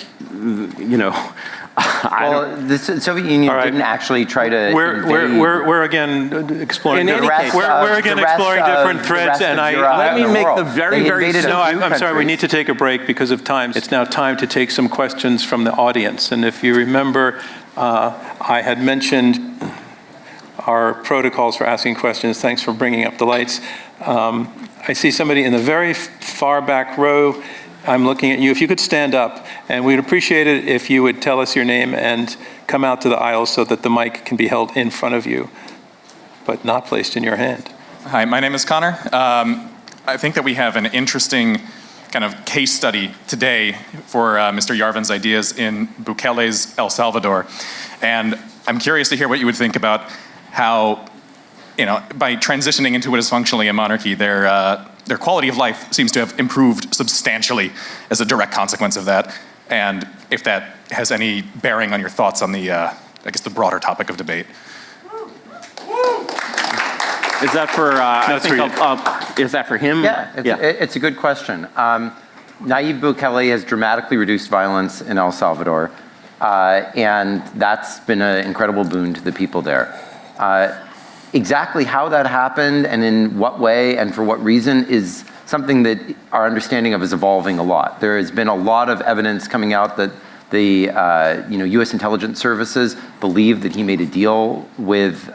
Soviet Union didn't actually try to invade. We're again exploring different threads, and let me make the very no. I'm sorry. We need to take a break because of time. It's now time to take some questions from the audience. And if you remember, I had mentioned our protocols for asking questions. Thanks for bringing up the lights. I see somebody in the very far back row. I'm looking at you. If you could stand up, and we'd appreciate it if you would tell us your name and come out to the aisle so that the mic can be held in front of you, but not placed in your hand. Hi, my name is Connor. I think that we have an interesting kind of case study today for Mr. Yarvin's ideas in Bukele's El Salvador. And I'm curious to hear what you would think about how, by transitioning into what is functionally a monarchy, their quality of life seems to have improved substantially as a direct consequence of that. And if that has any bearing on your thoughts on the broader topic of debate. Is that for, is that for him? Yeah, it's a good question. Nayib Bukele has dramatically reduced violence in El Salvador, and that's been an incredible boon to the people there. Exactly how that happened and in what way and for what reason is something that our understanding of is evolving a lot. There has been a lot of evidence coming out that the U.S. intelligence services believe that he made a deal with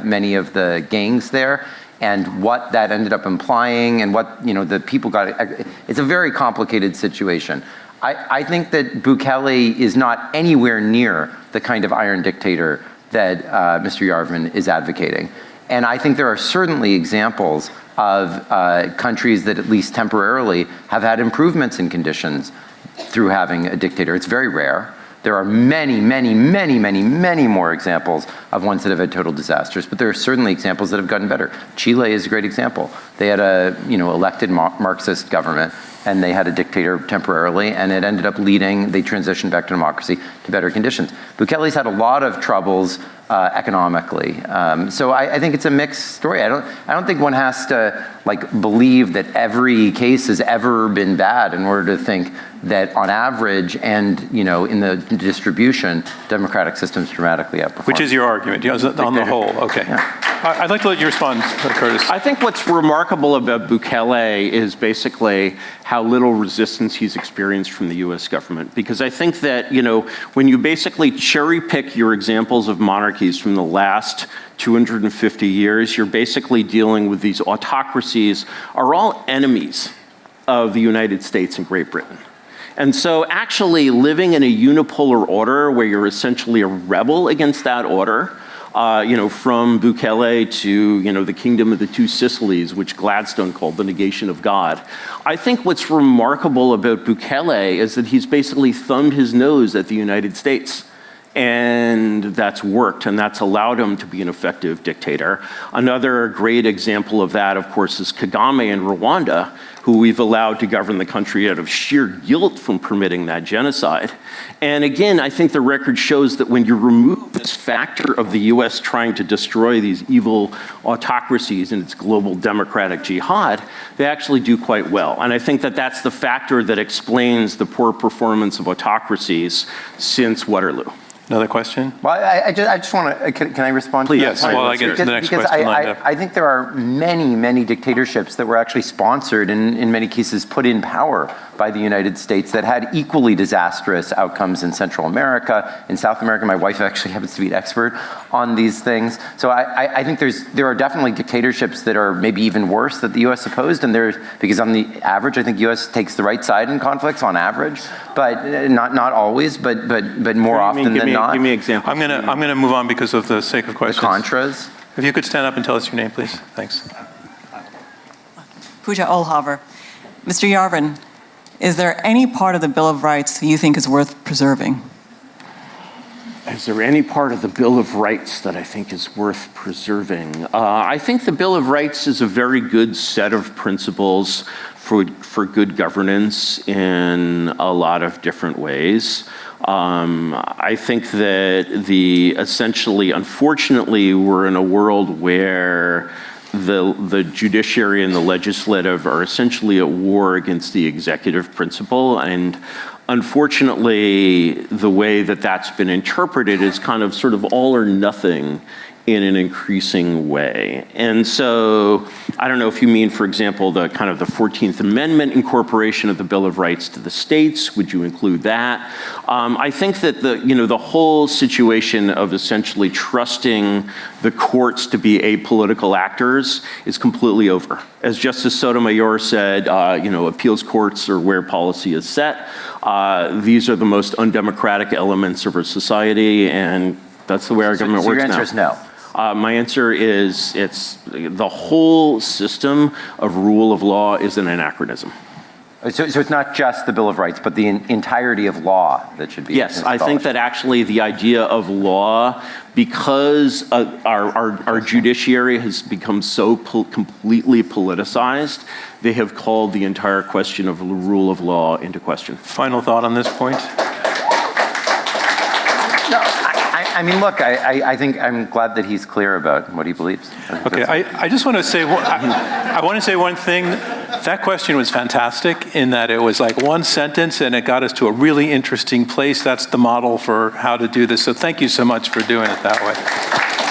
many of the gangs there, and what that ended up implying and what the people got. It's a very complicated situation. I think that Bukele is not anywhere near the kind of iron dictator that Mr. Yarvin is advocating. And I think there are certainly examples of countries that at least temporarily have had improvements in conditions through having a dictator. It's very rare. There are many, many, many, many, many more examples of ones that have had total disasters, but there are certainly examples that have gotten better. Chile is a great example. They had a elected Marxist government, and they had a dictator temporarily, and it ended up leading, they transitioned back to democracy, to better conditions. Bukele's had a lot of troubles economically. So I think it's a mixed story. I don't think one has to believe that every case has ever been bad in order to think that on average and in the distribution, democratic systems dramatically outperform. Which is your argument, on the whole, okay. Yeah. I'd like to let you respond, Curtis. I think what's remarkable about Bukele is basically how little resistance he's experienced from the US government. Because I think that, when you basically cherry pick your examples of monarchies from the last 250 years, you're basically dealing with these autocracies are all enemies of the United States and Great Britain. And so actually living in a unipolar order where you're essentially a rebel against that order, from Bukele to, the Kingdom of the Two Sicilies, which Gladstone called the negation of God. I think what's remarkable about Bukele is that he's basically thumbed his nose at the United States. And that's worked, and that's allowed him to be an effective dictator. Another great example of that, of course, is Kagame in Rwanda, who we've allowed to govern the country out of sheer guilt from permitting that genocide. And again, I think the record shows that when you remove this factor of the US trying to destroy these evil autocracies in its global democratic jihad, they actually do quite well. And I think that that's the factor that explains the poor performance of autocracies since Waterloo. Another question? Well, I just want to, can I respond? Please. To that? Yes. Well, I get the next because question lined up. I think there are many dictatorships that were actually sponsored and in many cases put in power by the United States that had equally disastrous outcomes in Central America, in South America. My wife actually happens to be an expert on these things. So I think there are definitely dictatorships that are maybe even worse that the US opposed, and because on the average, I think US takes the right side in conflicts on average, but not always, but more often than not. Give me an example. I'm gonna move on because of the sake of questions. The Contras. If you could stand up and tell us your name, please. Thanks. Pooja Olhaver. Mr. Yarvin, is there any part of the Bill of Rights that you think is worth preserving? Is there any part of the Bill of Rights that I think is worth preserving? I think the Bill of Rights is a very good set of principles for good governance in a lot of different ways. I think that essentially, unfortunately, we're in a world where the judiciary and the legislative are essentially at war against the executive principle, and unfortunately, the way that that's been interpreted is kind of sort of all or nothing in an increasing way. And so, I don't know if you mean, for example, the kind of the 14th Amendment incorporation of the Bill of Rights to the states, would you include that? I think that the whole situation of essentially trusting the courts to be apolitical actors is completely over. As Justice Sotomayor said, appeals courts are where policy is set. These are the most undemocratic elements of our society, and that's the way our government works now. So your answer is no? My answer is the whole system of rule of law is an anachronism. So it's not just the Bill of Rights, but the entirety of law that should be Yes, I think abolished. that actually the idea of law, because our judiciary has become so completely politicized, they have called the entire question of the rule of law into question. Final thought on this point? No, I mean, look, I think I'm glad that he's clear about what he believes. Okay, I just want to say, I want to say one thing. That question was fantastic in that it was like one sentence and it got us to a really interesting place. That's the model for how to do this. So thank you so much for doing it that way.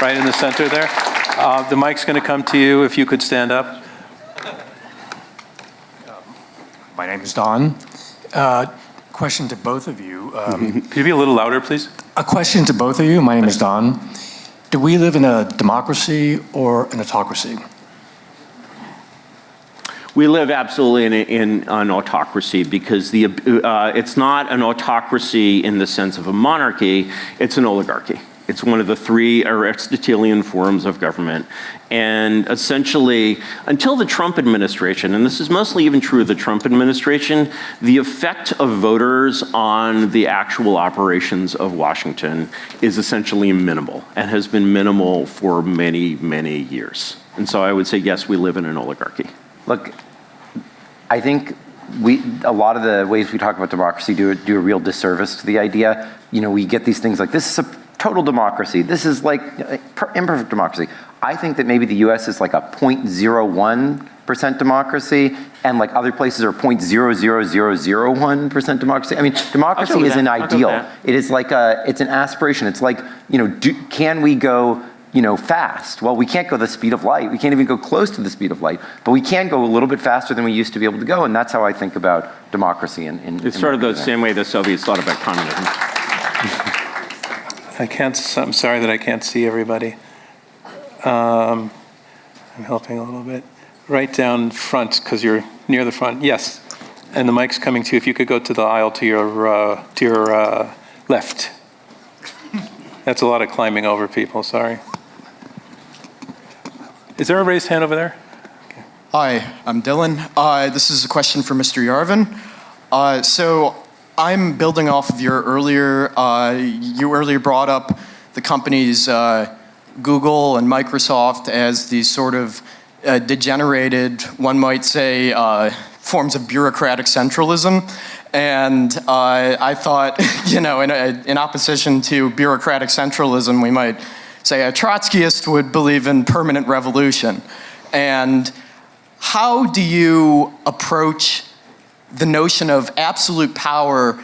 Right in the center there. The mic's going to come to you if you could stand up. My name is Don. Question to both of you. Could you be a little louder, please? A question to both of you. My name is Don. Do we live in a democracy or an autocracy? We live absolutely in an autocracy because it's not an autocracy in the sense of a monarchy, it's an oligarchy. It's one of the three Aristotelian forms of government. And essentially, until the Trump administration, and this is mostly even true of the Trump administration, the effect of voters on the actual operations of Washington is essentially minimal and has been minimal for many, many years. And so I would say, yes, we live in an oligarchy. Look, I think a lot of the ways we talk about democracy do a real disservice to the idea. We get these things like, this is a total democracy. This is like imperfect democracy. I think that maybe the US is like a 0.01% democracy, and like other places are 0.00001% democracy. I mean, democracy isn't ideal. It is like it's an aspiration. It's like, can we go, fast? Well, we can't go the speed of light. We can't even go close to the speed of light, but we can go a little bit faster than we used to be able to go, and that's how I think about democracy. It's sort of the same way the Soviets thought about communism. I'm sorry that I can't see everybody. I'm helping a little bit. Right down front, because you're near the front. Yes, and the mic's coming to you. If you could go to the aisle to your left. That's a lot of climbing over people, sorry. Is there a raised hand over there? Okay. Hi, I'm Dylan. This is a question for Mr. Yarvin. So I'm building off of your earlier, you earlier brought up the companies Google and Microsoft as these sort of degenerated, one might say, forms of bureaucratic centralism. And I thought, in opposition to bureaucratic centralism, we might say a Trotskyist would believe in permanent revolution. And how do you approach the notion of absolute power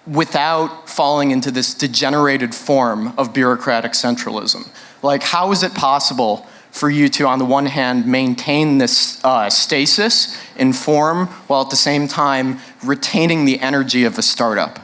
without falling into this degenerated form of bureaucratic centralism? Like, how is it possible for you to, on the one hand, maintain this stasis in form while at the same time retaining the energy of a startup?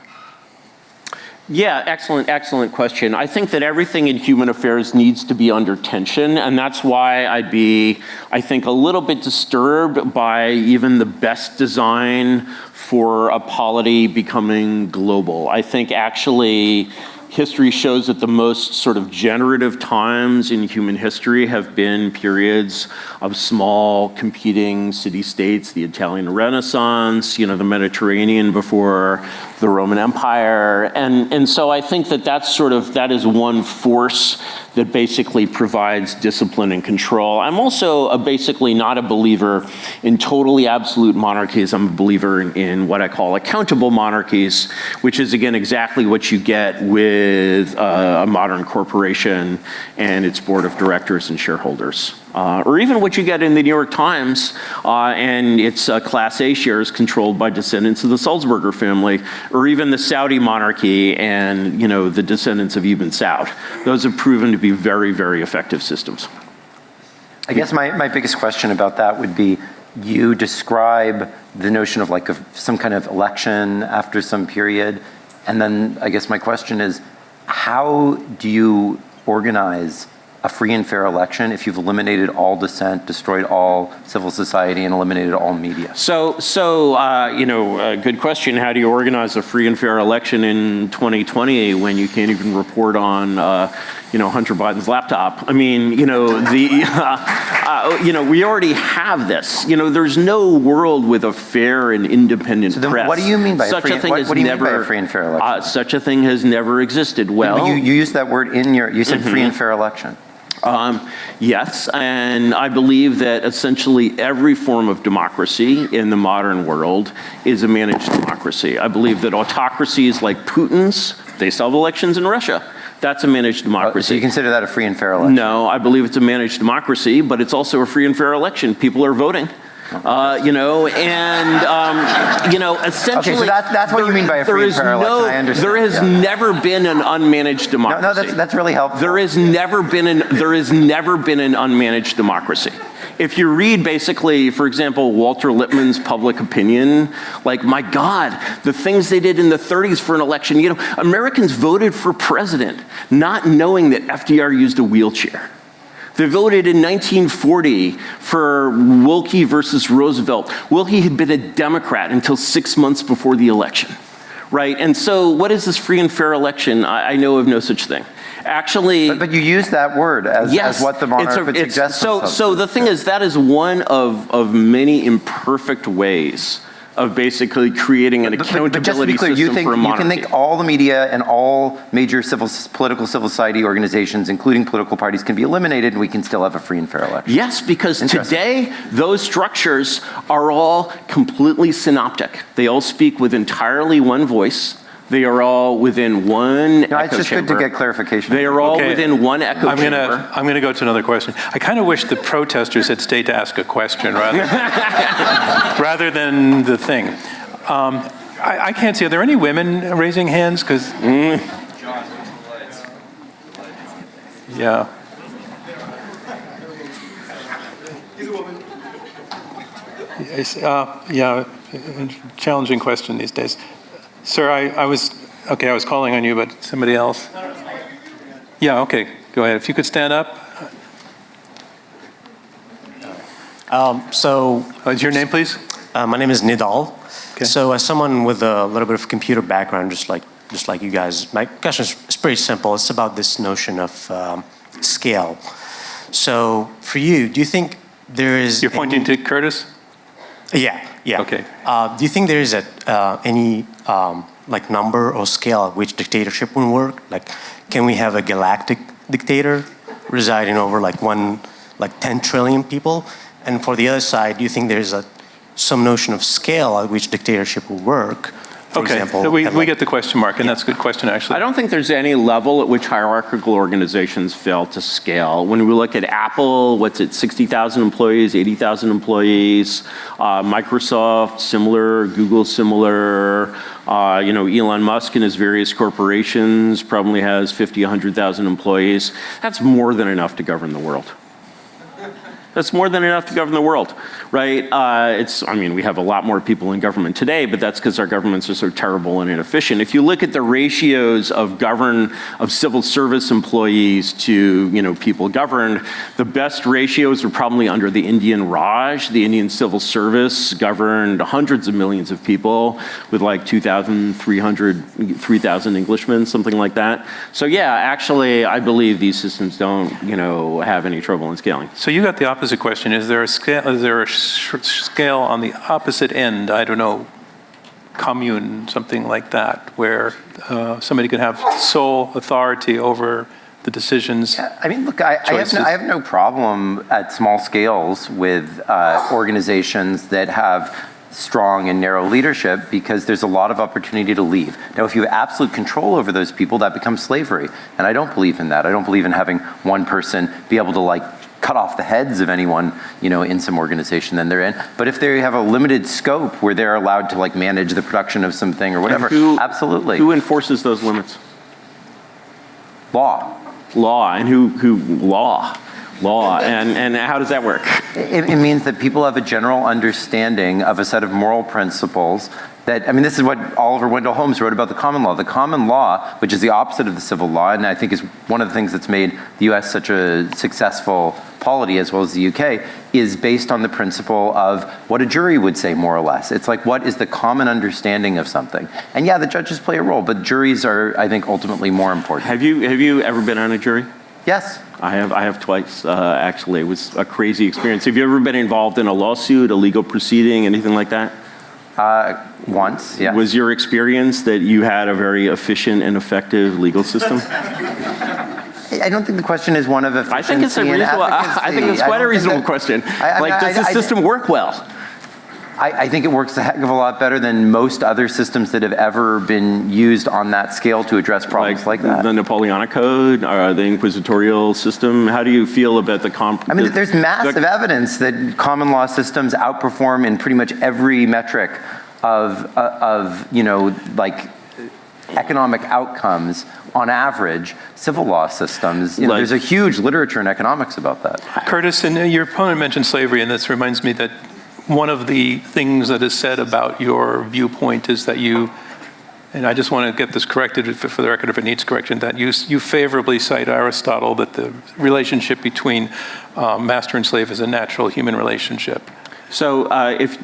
Yeah, excellent question. I think that everything in human affairs needs to be under tension, and that's why I'd be, I think, a little bit disturbed by even the best design for a polity becoming global. I think actually history shows that the most sort of generative times in human history have been periods of small competing city-states, the Italian Renaissance, the Mediterranean before the Roman Empire. And so I think that is one force that basically provides discipline and control. I'm also basically not a believer in totally absolute monarchies. I'm a believer in what I call accountable monarchies, which is, again, exactly what you get with a modern corporation and its board of directors and shareholders. Or even what you get in the New York Times and its Class A shares controlled by descendants of the Sulzberger family, or even the Saudi monarchy and the descendants of Ibn Saud. Those have proven to be very, very effective systems. I guess my biggest question about that would be, you describe the notion of like some kind of election after some period, and then I guess my question is, how do you organize a free and fair election if you've eliminated all dissent, destroyed all civil society, and eliminated all media? So, good question. How do you organize a free and fair election in 2020 when you can't even report on, Hunter Biden's laptop? I mean, we already have this. There's no world with a fair and independent so then press. What do you mean by such a thing? What do you mean by a free and fair election? Such a thing has never existed. Well, you used that word you said free and fair election. Yes, and I believe that essentially every form of democracy in the modern world is a managed democracy. I believe that autocracies like Putin's, they still have elections in Russia. That's a managed democracy. So you consider that a free and fair election? No, I believe it's a managed democracy, but it's also a free and fair election. People are voting. Essentially. Okay, so that's what you mean by a free and fair election. I understand. There has never been an unmanaged democracy. No, that's really helpful. There has never been an unmanaged democracy. If you read basically, for example, Walter Lippmann's Public Opinion, like, my God, the things they did in the 30s for an election, Americans voted for president not knowing that FDR used a wheelchair. They voted in 1940 for Willkie versus Roosevelt. Willkie had been a Democrat until 6 months before the election, right? And so what is this free and fair election? I know of no such thing. Actually... But you use that word as what the monarch would suggest. So the thing is, that is one of many imperfect ways of basically creating an accountability system for a monarchy. You can think all the media and all major political civil society organizations, including political parties, can be eliminated, and we can still have a free and fair election. Yes, because today those structures are all completely synoptic. They all speak with entirely one voice. They are all within one No, echo it's just chamber. good to get clarification. They are all Okay. within one echo chamber. I'm gonna go to another question. I kind of wish the protesters had stayed to ask a question rather than the thing. I can't see. Are there any women raising hands? Because yeah. Yes, yeah, challenging question these days. Sir, I was calling on you, but somebody else. Yeah, okay, go ahead. If you could stand up. Is your name, please? My name is Nidal. Okay. So as someone with a little bit of computer background, just like you guys, my question is pretty simple. It's about this notion of scale. So for you, do you think there is... You're pointing to Curtis? Yeah. Okay. Do you think there is any like number or scale at which dictatorship would work? Like, can we have a galactic dictator residing over like 10 trillion people? And for the other side, do you think there's some notion of scale at which dictatorship will work? For example, so we get the question mark, and that's a good question, actually. I don't think there's any level at which hierarchical organizations fail to scale. When we look at Apple, what's it, 60,000 employees, 80,000 employees, Microsoft, similar, Google, similar, Elon Musk and his various corporations probably has 50, 100,000 employees. That's more than enough to govern the world. That's more than enough to govern the world, right? We have a lot more people in government today, but that's because our governments are so terrible and inefficient. If you look at the ratios of civil service employees to, people governed, the best ratios are probably under the Indian Raj. The Indian civil service governed hundreds of millions of people with like 3,000 Englishmen, something like that. So yeah, actually, I believe these systems don't, have any trouble in scaling. So you got the opposite question. Is there a scale on the opposite end? I don't know, commune, something like that, where somebody could have sole authority over the decisions? I mean, look, I have no problem at small scales with organizations that have strong and narrow leadership, because there's a lot of opportunity to leave. Now, if you have absolute control over those people, that becomes slavery. And I don't believe in that. I don't believe in having one person be able to cut off the heads of anyone, in some organization that they're in. But if they have a limited scope where they're allowed to manage the production of something or whatever, absolutely. Who enforces those limits? Law. Law, and who law? Law, and how does that work? It means that people have a general understanding of a set of moral principles this is what Oliver Wendell Holmes wrote about the common law. The common law, which is the opposite of the civil law, and I think is one of the things that's made the US such a successful polity, as well as the UK, is based on the principle of what a jury would say, more or less. It's like, what is the common understanding of something? And yeah, the judges play a role, but juries are, I think, ultimately more important. Have you ever been on a jury? Yes. I have twice, actually. It was a crazy experience. Have you ever been involved in a lawsuit, a legal proceeding, anything like that? Once, yeah. Was your experience that you had a very efficient and effective legal system? I don't think the question is one of efficiency. I think it's a reasonable. I think it's quite a reasonable question. Does the system work well? I think it works a heck of a lot better than most other systems that have ever been used on that scale to address problems like that. The Napoleonic Code, or the inquisitorial system. How do you feel about the there's massive evidence that common law systems outperform in pretty much every metric of economic outcomes on average civil law systems. There's a huge literature in economics about that. Curtis, and your opponent mentioned slavery, and this reminds me that one of the things that is said about your viewpoint is that you, and I just want to get this corrected for the record if it needs correction, that you favorably cite Aristotle, that the relationship between master and slave is a natural human relationship. So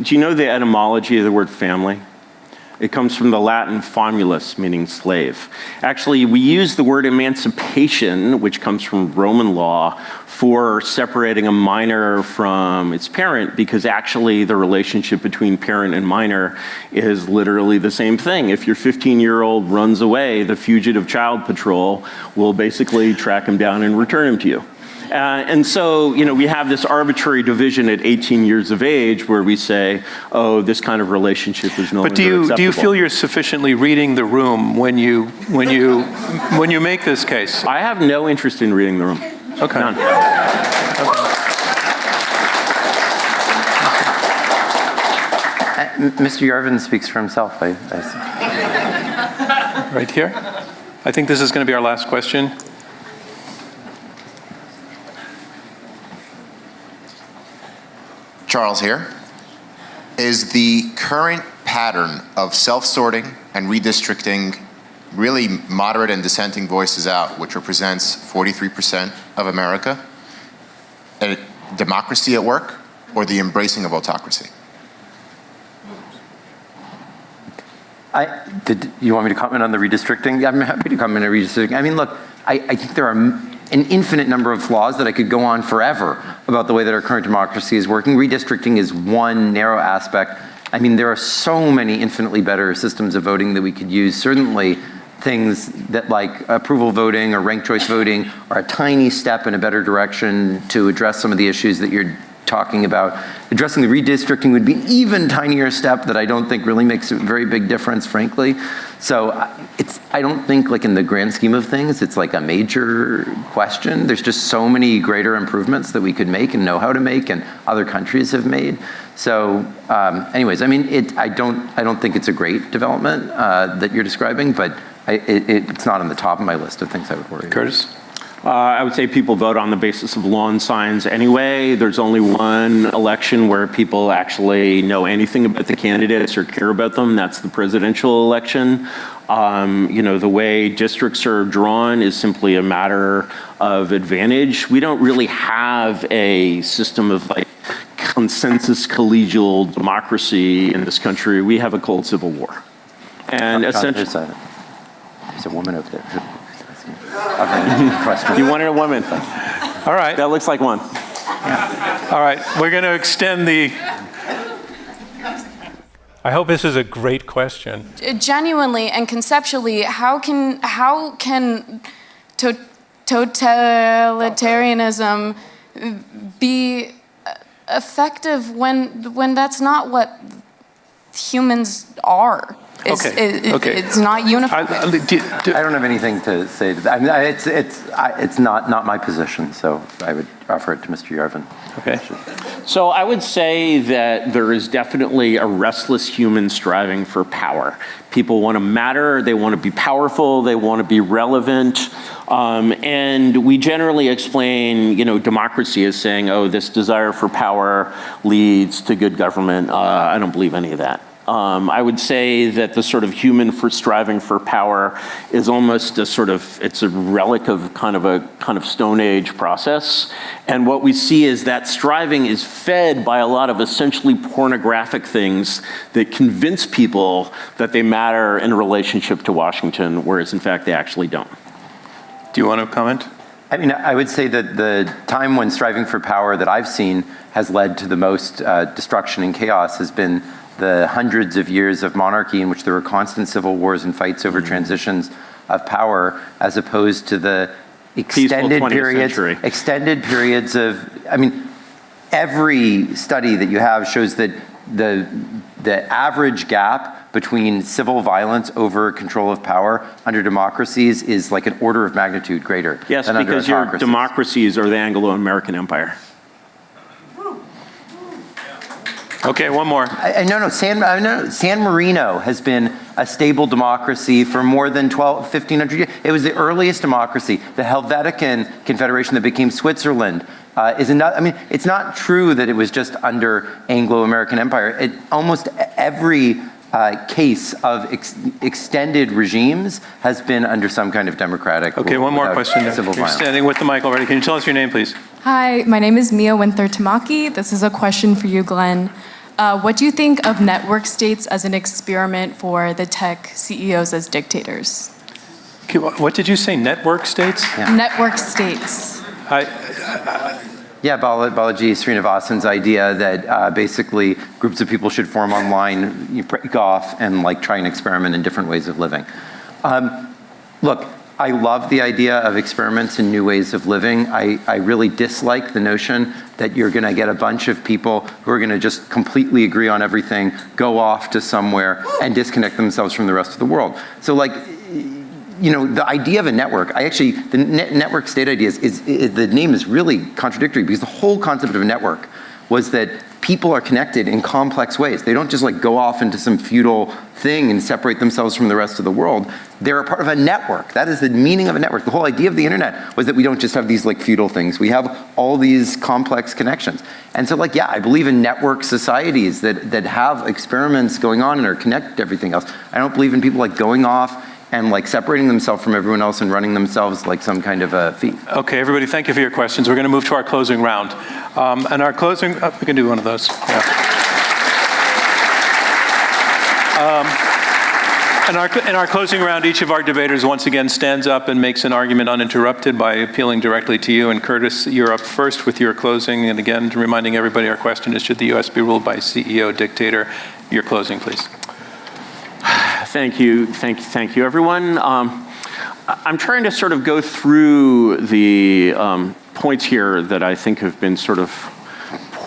do you know the etymology of the word family? It comes from the Latin famulus, meaning slave. Actually, we use the word emancipation, which comes from Roman law, for separating a minor from its parent, because actually the relationship between parent and minor is literally the same thing. If your 15-year-old runs away, the Fugitive Child Patrol will basically track him down and return him to you. And so, we have this arbitrary division at 18 years of age where we say, oh, this kind of relationship is no longer acceptable. But do you feel you're sufficiently reading the room when you make this case? I have no interest in reading the room. Okay. None. Mr. Yarvin speaks for himself, I see. Right here. I think this is going to be our last question. Charles here. Is the current pattern of self-sorting and redistricting really moderate and dissenting voices out, which represents 43% of America, a democracy at work, or the embracing of autocracy? You want me to comment on the redistricting? I'm happy to comment on redistricting. I mean, look, I think there are an infinite number of flaws that I could go on forever about the way that our current democracy is working. Redistricting is one narrow aspect. I mean, there are so many infinitely better systems of voting that we could use. Certainly, things that like approval voting or ranked choice voting are a tiny step in a better direction to address some of the issues that you're talking about. Addressing the redistricting would be an even tinier step that I don't think really makes a very big difference, frankly. So I don't think, like, in the grand scheme of things, it's like a major question. There's just so many greater improvements that we could make and know how to make, and other countries have made. So anyways, I mean, I don't think it's a great development that you're describing, but it's not on the top of my list of things I would worry about. Curtis? I would say people vote on the basis of lawn signs anyway. There's only one election where people actually know anything about the candidates or care about them. That's the presidential election. The way districts are drawn is simply a matter of advantage. We don't really have a system of like consensus collegial democracy in this country. We have a cold civil war. And essentially, there's a woman over there. You wanted a woman. All right. That looks like one. All right. We're going to extend the... I hope this is a great question. Genuinely and conceptually, how can totalitarianism be effective when that's not what humans are? It's not unified. I don't have anything to say to that. I mean, it's not my position, so I would offer it to Mr. Yarvin. Okay. So I would say that there is definitely a restless human striving for power. People want to matter, they want to be powerful, they want to be relevant, and we generally explain, democracy as saying, oh, this desire for power leads to good government. I don't believe any of that. I would say that the sort of human for striving for power is almost it's a relic of kind of Stone Age process. And what we see is that striving is fed by a lot of essentially pornographic things that convince people that they matter in relationship to Washington, whereas in fact they actually don't. Do you want to comment? I mean, I would say that the time when striving for power that I've seen has led to the most destruction and chaos has been the hundreds of years of monarchy in which there were extended civil wars and fights over transitions of power, as opposed to the extended periods of, I mean, every study that you have shows that the average gap between civil violence over control of power under democracies is like an order of magnitude greater yes, than under because your autocracies. democracies are the Anglo-American Empire. Okay, one more. No, San Marino has been a stable democracy for more than 1,500 years. It was the earliest democracy. The Helvetican Confederation that became Switzerland is another. I mean, it's not true that it was just under Anglo-American Empire. Almost every case of extended regimes has been under some kind of democratic. Okay, one more question. Civil You're violence. standing with the mic already. Can you tell us your name, please? Hi, my name is Mia Winther Tamaki. This is a question for you, Glenn. What do you think of network states as an experiment for the tech CEOs as dictators? Okay, what did you say, network states? Yeah. Network states. Yeah, Balaji Srinivasan's idea that basically groups of people should form online, you break off and like try and experiment in different ways of living. Look, I love the idea of experiments in new ways of living. I really dislike the notion that you're going to get a bunch of people who are going to just completely agree on everything, go off to somewhere, and disconnect themselves from the rest of the world. So like, you know, the idea of a network, the network state idea the name is really contradictory, because the whole concept of a network was that people are connected in complex ways. They don't just like go off into some feudal thing and separate themselves from the rest of the world. They're a part of a network. That is the meaning of a network. The whole idea of the internet was that we don't just have these like feudal things. We have all these complex connections. And so like, yeah, I believe in network societies that have experiments going on and are connected to everything else. I don't believe in people like going off and like separating themselves from everyone else and running themselves like some kind of a thief. Okay, everybody, thank you for your questions. We're going to move to our closing round. And our closing, we can do one of those. Yeah. In our closing round, each of our debaters once again stands up and makes an argument uninterrupted by appealing directly to you. And Curtis, you're up first with your closing. And again, reminding everybody, our question is, should the U.S. be ruled by CEO, dictator? Your closing, please. Thank you, everyone. I'm trying to sort of go through the points here that I think have been sort of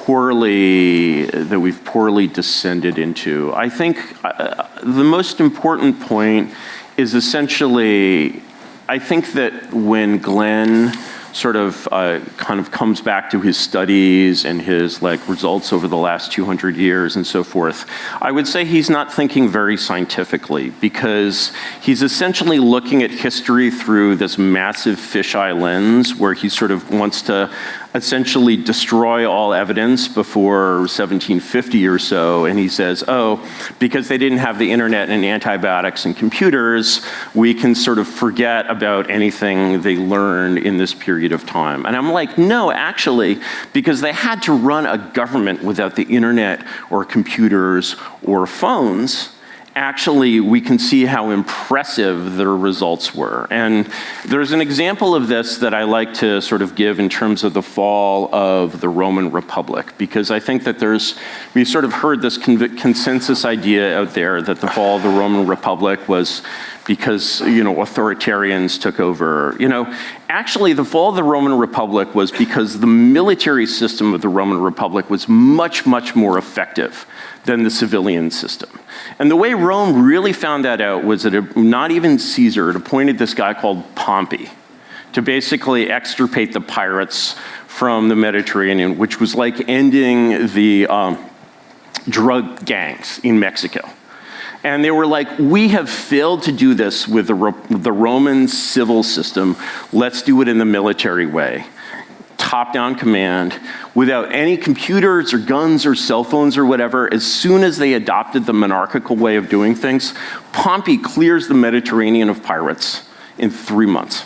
we've poorly descended into. I think the most important point is essentially, I think that when Glenn sort of kind of comes back to his studies and his like results over the last 200 years and so forth, I would say he's not thinking very scientifically, because he's essentially looking at history through this massive fisheye lens where he sort of wants to essentially destroy all evidence before 1750 or so, and he says, oh, because they didn't have the internet and antibiotics and computers, we can sort of forget about anything they learned in this period of time. And I'm like, no, actually, because they had to run a government without the internet or computers or phones, actually, we can see how impressive their results were. And there's an example of this that I like to sort of give in terms of the fall of the Roman Republic, because I think that we've sort of heard this consensus idea out there that the fall of the Roman Republic was because, you know, authoritarians took over. You know, actually, the fall of the Roman Republic was because the military system of the Roman Republic was much, much more effective than the civilian system. And the way Rome really found that out was that not even Caesar, it appointed this guy called Pompey to basically extirpate the pirates from the Mediterranean, which was like ending the drug gangs in Mexico. And they were like, we have failed to do this with the Roman civil system. Let's do it in the military way. Top-down command, without any computers or guns or cell phones or whatever. As soon as they adopted the monarchical way of doing things, Pompey clears the Mediterranean of pirates in 3 months.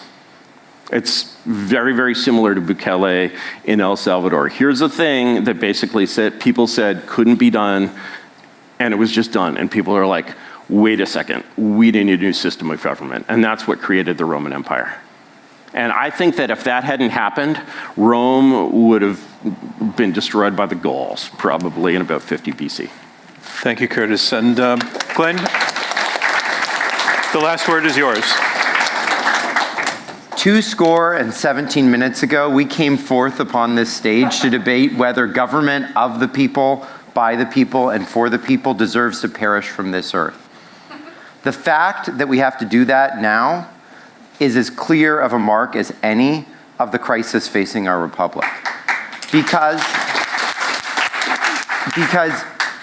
It's very, very similar to Bukele in El Salvador. Here's a thing that basically people said couldn't be done, and it was just done. And people are like, wait a second, we need a new system of government. And that's what created the Roman Empire. And I think that if that hadn't happened, Rome would have been destroyed by the Gauls, probably in about 50 BC. Thank you, Curtis. And Glenn, the last word is yours. 217 minutes ago, we came forth upon this stage to debate whether government of the people, by the people, and for the people deserves to perish from this earth. The fact that we have to do that now is as clear of a mark as any of the crisis facing our republic. Because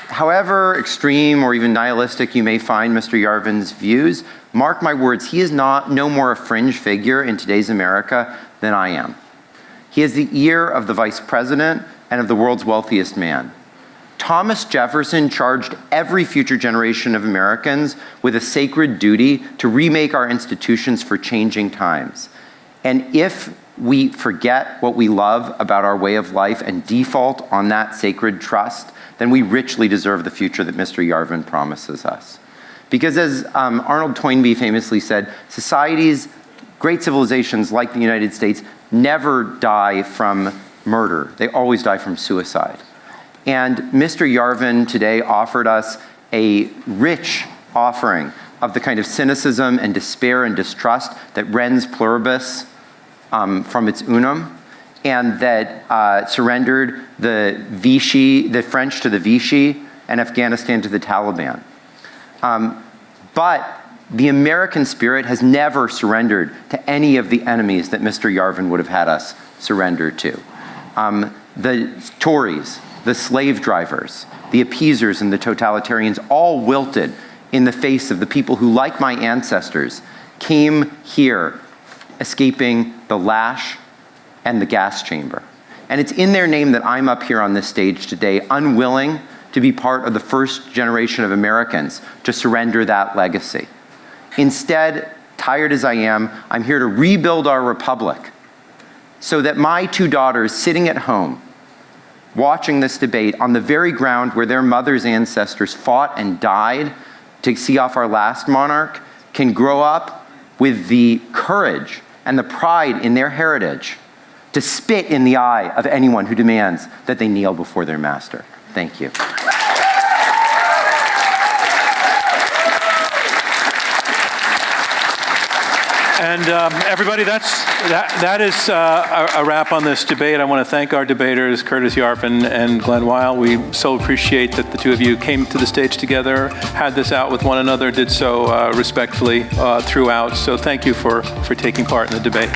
however extreme or even nihilistic you may find Mr. Yarvin's views, mark my words, he is no more a fringe figure in today's America than I am. He has the ear of the vice president and of the world's wealthiest man. Thomas Jefferson charged every future generation of Americans with a sacred duty to remake our institutions for changing times. And if we forget what we love about our way of life and default on that sacred trust, then we richly deserve the future that Mr. Yarvin promises us. Because as Arnold Toynbee famously said, societies, great civilizations like the United States, never die from murder. They always die from suicide. And Mr. Yarvin today offered us a rich offering of the kind of cynicism and despair and distrust that rends pluribus from its unum, and that surrendered the French to the Vichy and Afghanistan to the Taliban. But the American spirit has never surrendered to any of the enemies that Mr. Yarvin would have had us surrender to. The Tories, the slave drivers, the appeasers, and the totalitarians all wilted in the face of the people who, like my ancestors, came here escaping the lash and the gas chamber. And it's in their name that I'm up here on this stage today, unwilling to be part of the first generation of Americans to surrender that legacy. Instead, tired as I am, I'm here to rebuild our republic so that my two daughters sitting at home watching this debate on the very ground where their mother's ancestors fought and died to see off our last monarch can grow up with the courage and the pride in their heritage to spit in the eye of anyone who demands that they kneel before their master. Thank you. And everybody, that is a wrap on this debate. I want to thank our debaters, Curtis Yarvin and Glen Weyl. We so appreciate that the two of you came to the stage together, had this out with one another, did so respectfully throughout. So thank you for taking part in the debate.